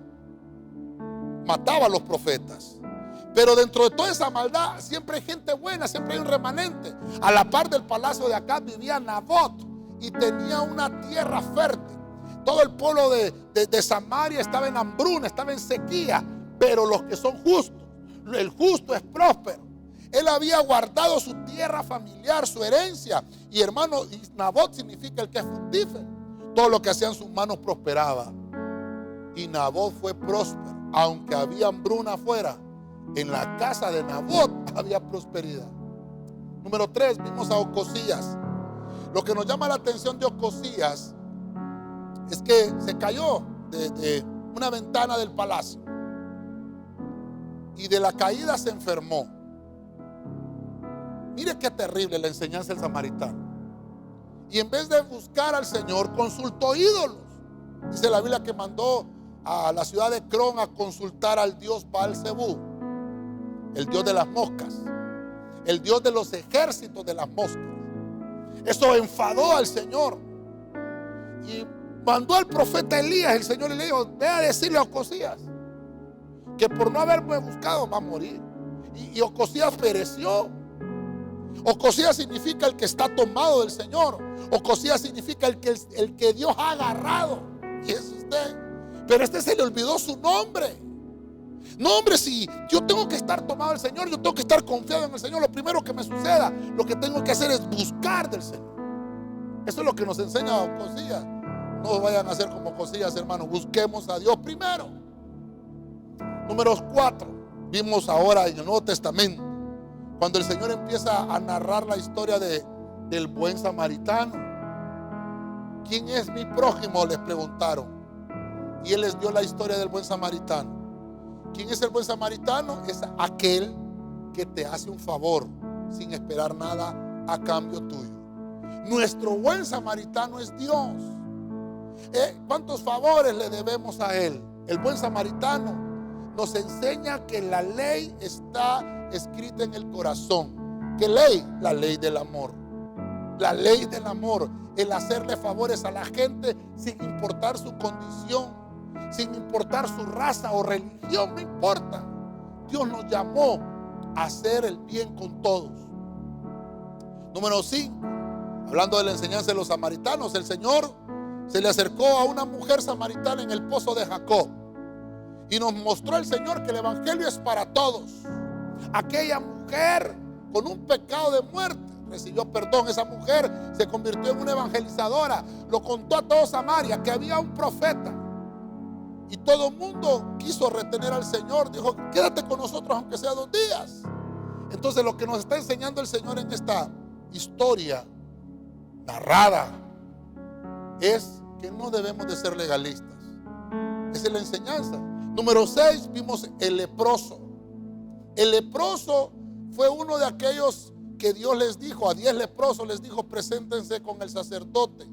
Mataba a los profetas. Pero dentro de toda esa maldad siempre hay gente buena, siempre hay un remanente. A la par del palacio de Acab vivía Nabot y tenía una tierra fértil. Todo el pueblo de Samaria estaba en hambruna, estaba en sequía. Pero los que son justos, el justo es próspero. Él había guardado su tierra familiar, su herencia. Y hermano, y Nabot significa el que es fructífero. Todo lo que hacían sus manos prosperaba. Y Nabot fue próspero. Aunque había hambruna afuera, en la casa de Nabot había prosperidad. Número 3, vimos a Ocosías. Lo que nos llama la atención de Ocosías es que se cayó de una ventana del palacio. Y de la caída se enfermó. Mire qué terrible la enseñanza del samaritano. Y en vez de buscar al Señor, consultó ídolos. Dice la Biblia que mandó a la ciudad de Cron a consultar al dios Baal-Zebú, el dios de las moscas, el dios de los ejércitos de las moscas. Eso enfadó al Señor. Y mandó al profeta Elías. El Señor le dijo: ve a decirle a Ocosías que por no haberme buscado va a morir. Y Ocosías pereció. Ocosías significa el que está tomado del Señor. Ocosías significa el que Dios ha agarrado. Y es usted. Pero se le olvidó su nombre. No, hombre, si yo tengo que estar tomado del Señor, yo tengo que estar confiado en el Señor. Lo primero que me suceda, lo que tengo que hacer es buscar del Señor. Eso es lo que nos enseña Ocosías. No vayan a hacer como Ocosías, hermanos. Busquemos a Dios primero. Número 4. Vimos ahora en el Nuevo Testamento, cuando el Señor empieza a narrar la historia del buen samaritano. ¿Quién es mi prójimo?, les preguntaron. Y Él les dio la historia del buen samaritano. ¿Quién es el buen samaritano? Es aquel que te hace un favor sin esperar nada a cambio tuyo. Nuestro buen samaritano es Dios. ¿Cuántos favores le debemos a Él? El buen samaritano nos enseña que la ley está escrita en el corazón. ¿Qué ley? La ley del amor. La ley del amor. El hacerle favores a la gente sin importar su condición, sin importar su raza o religión, no importa. Dios nos llamó a hacer el bien con todos. Número 5, hablando de la enseñanza de los samaritanos, el Señor se le acercó a una mujer samaritana en el pozo de Jacob y nos mostró el Señor que el evangelio es para todos. Aquella mujer con un pecado de muerte recibió perdón. Esa mujer se convirtió en una evangelizadora. Lo contó a todo Samaria que había un profeta. Y todo el mundo quiso retener al Señor. Dijo: quédate con nosotros aunque sea 2 días. Entonces lo que nos está enseñando el Señor en esta historia narrada es que no debemos de ser legalistas. Esa es la enseñanza. Número 6, vimos el leproso. El leproso fue uno de aquellos que Dios les dijo, a 10 leprosos les dijo: preséntense con el sacerdote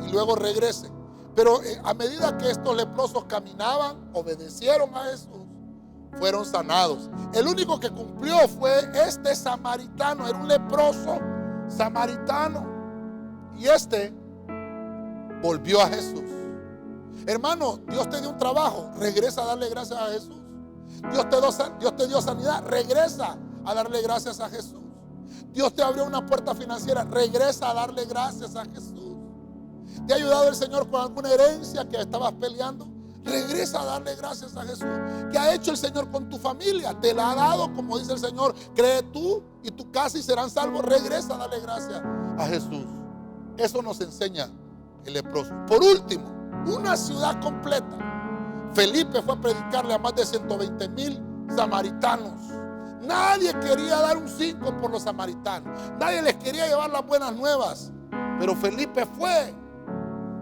y luego regresen. Pero a medida que estos leprosos caminaban, obedecieron a Jesús, fueron sanados. El único que cumplió fue este samaritano. Era un leproso samaritano. Y volvió a Jesús. Hermano, Dios te dio un trabajo, regresa a darle gracias a Jesús. Dios te dio sanidad, regresa a darle gracias a Jesús. Dios te abrió una puerta financiera, regresa a darle gracias a Jesús. ¿Te ha ayudado el Señor con alguna herencia que estabas peleando? Regresa a darle gracias a Jesús. ¿Qué ha hecho el Señor con tu familia? Te la ha dado, como dice el Señor: cree tú y tu casa y serán salvos. Regresa a darle gracias a Jesús. Eso nos enseña el leproso. Por último, una ciudad completa. Felipe fue a predicarle a más de 120,000 samaritanos. Nadie quería dar un 5 por los samaritanos. Nadie les quería llevar las buenas nuevas. Pero Felipe fue.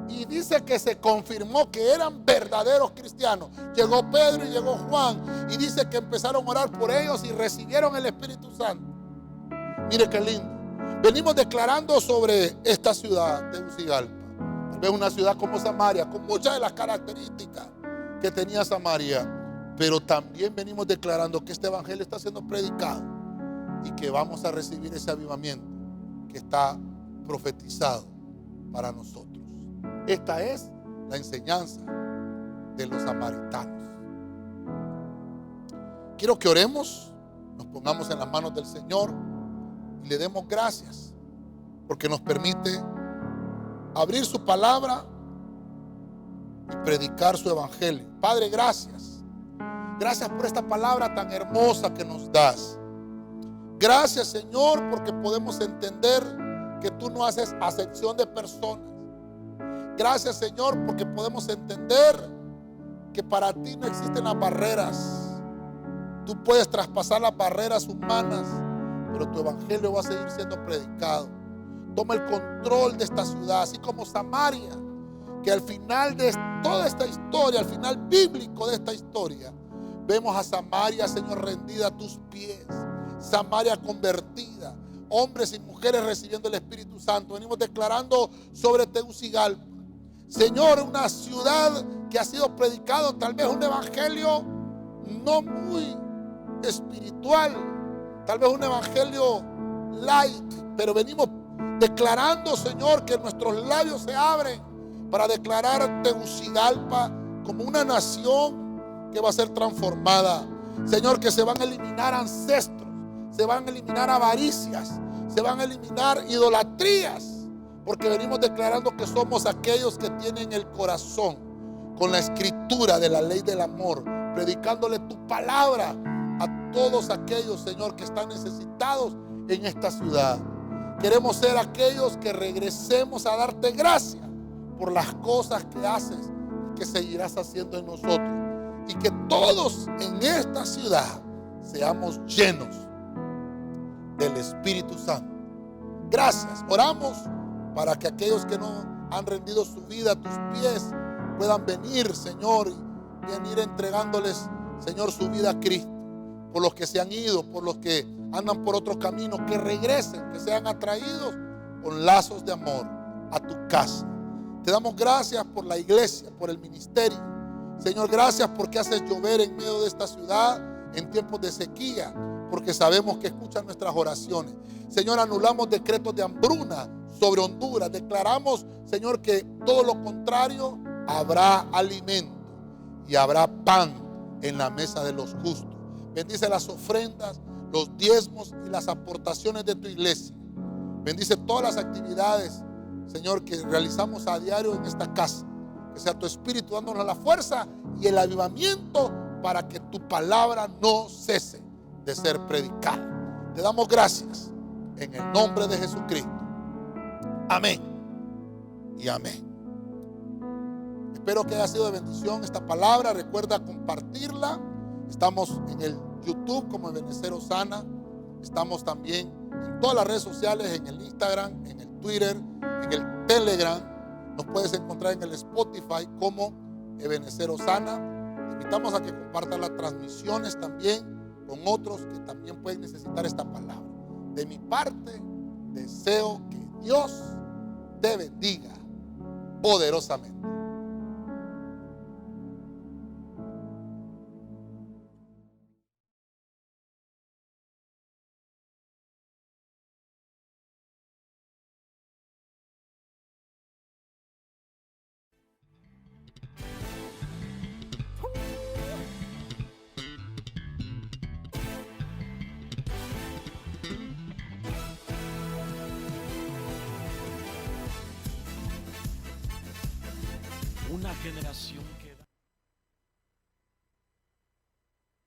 Y dice que se confirmó que eran verdaderos cristianos. Llegó Pedro y llegó Juan. Y dice que empezaron a orar por ellos y recibieron el Espíritu Santo. Mire qué lindo. Venimos declarando sobre esta ciudad de Tegucigalpa. Tal vez una ciudad como Samaria, con muchas de las características que tenía Samaria. Pero también venimos declarando que este evangelio está siendo predicado y que vamos a recibir ese avivamiento que está profetizado para nosotros. Esta es la enseñanza de los samaritanos. Quiero que oremos, nos pongamos en las manos del Señor y le demos gracias porque nos permite abrir su palabra y predicar su evangelio. Padre, gracias. Gracias por esta palabra tan hermosa que nos das. Gracias, Señor, porque podemos entender que tú no haces acepción de personas. Gracias, Señor, porque podemos entender que para ti no existen las barreras. Tú puedes traspasar las barreras humanas, pero tu evangelio va a seguir siendo predicado. Toma el control de esta ciudad, así como Samaria, que al final de toda esta historia, al final bíblico de esta historia, vemos a Samaria, Señor, rendida a tus pies. Samaria convertida, hombres y mujeres recibiendo el Espíritu Santo. Venimos declarando sobre Tegucigalpa, Señor, una ciudad que ha sido predicado tal vez un evangelio no muy espiritual, tal vez un evangelio light, pero venimos declarando, Señor, que nuestros labios se abren para declarar Tegucigalpa como una nación que va a ser transformada. Señor, que se van a eliminar ancestros, se van a eliminar avaricias, se van a eliminar idolatrías, porque venimos declarando que somos aquellos que tienen el corazón con la escritura de la ley del amor, predicándole tu palabra a todos aquellos, Señor, que están necesitados en esta ciudad. Queremos ser aquellos que regresemos a darte gracias por las cosas que haces y que seguirás haciendo en nosotros, y que todos en esta ciudad seamos llenos del Espíritu Santo. Gracias. Oramos para que aquellos que no han rendido su vida a tus pies puedan venir, Señor, y venir entregándoles, Señor, su vida a Cristo. Por los que se han ido, por los que andan por otro camino, que regresen, que sean atraídos con lazos de amor a tu casa. Te damos gracias por la iglesia, por el ministerio. Señor, gracias porque haces llover en medio de esta ciudad en tiempos de sequía, porque sabemos que escuchan nuestras oraciones. Señor, anulamos decretos de hambruna sobre Honduras. Declaramos, Señor, que todo lo contrario, habrá alimento y habrá pan en la mesa de los justos. Bendice las ofrendas, los diezmos y las aportaciones de tu iglesia. Bendice todas las actividades, Señor, que realizamos a diario en esta casa. Que sea tu Espíritu dándonos la fuerza y el avivamiento para que tu palabra no cese de ser predicada. Te damos gracias en el nombre de Jesucristo. Amén y amén. Espero que haya sido de bendición esta palabra. Recuerda compartirla. Estamos en el YouTube como Ebenezer Osana. Estamos también en todas las redes sociales, en el Instagram, en el Twitter, en el Telegram. Nos puedes encontrar en el Spotify como Ebenezer Osana. Te invitamos a que compartas las transmisiones también con otros que también pueden necesitar esta palabra. De mi parte, deseo que Dios te bendiga poderosamente. Una generación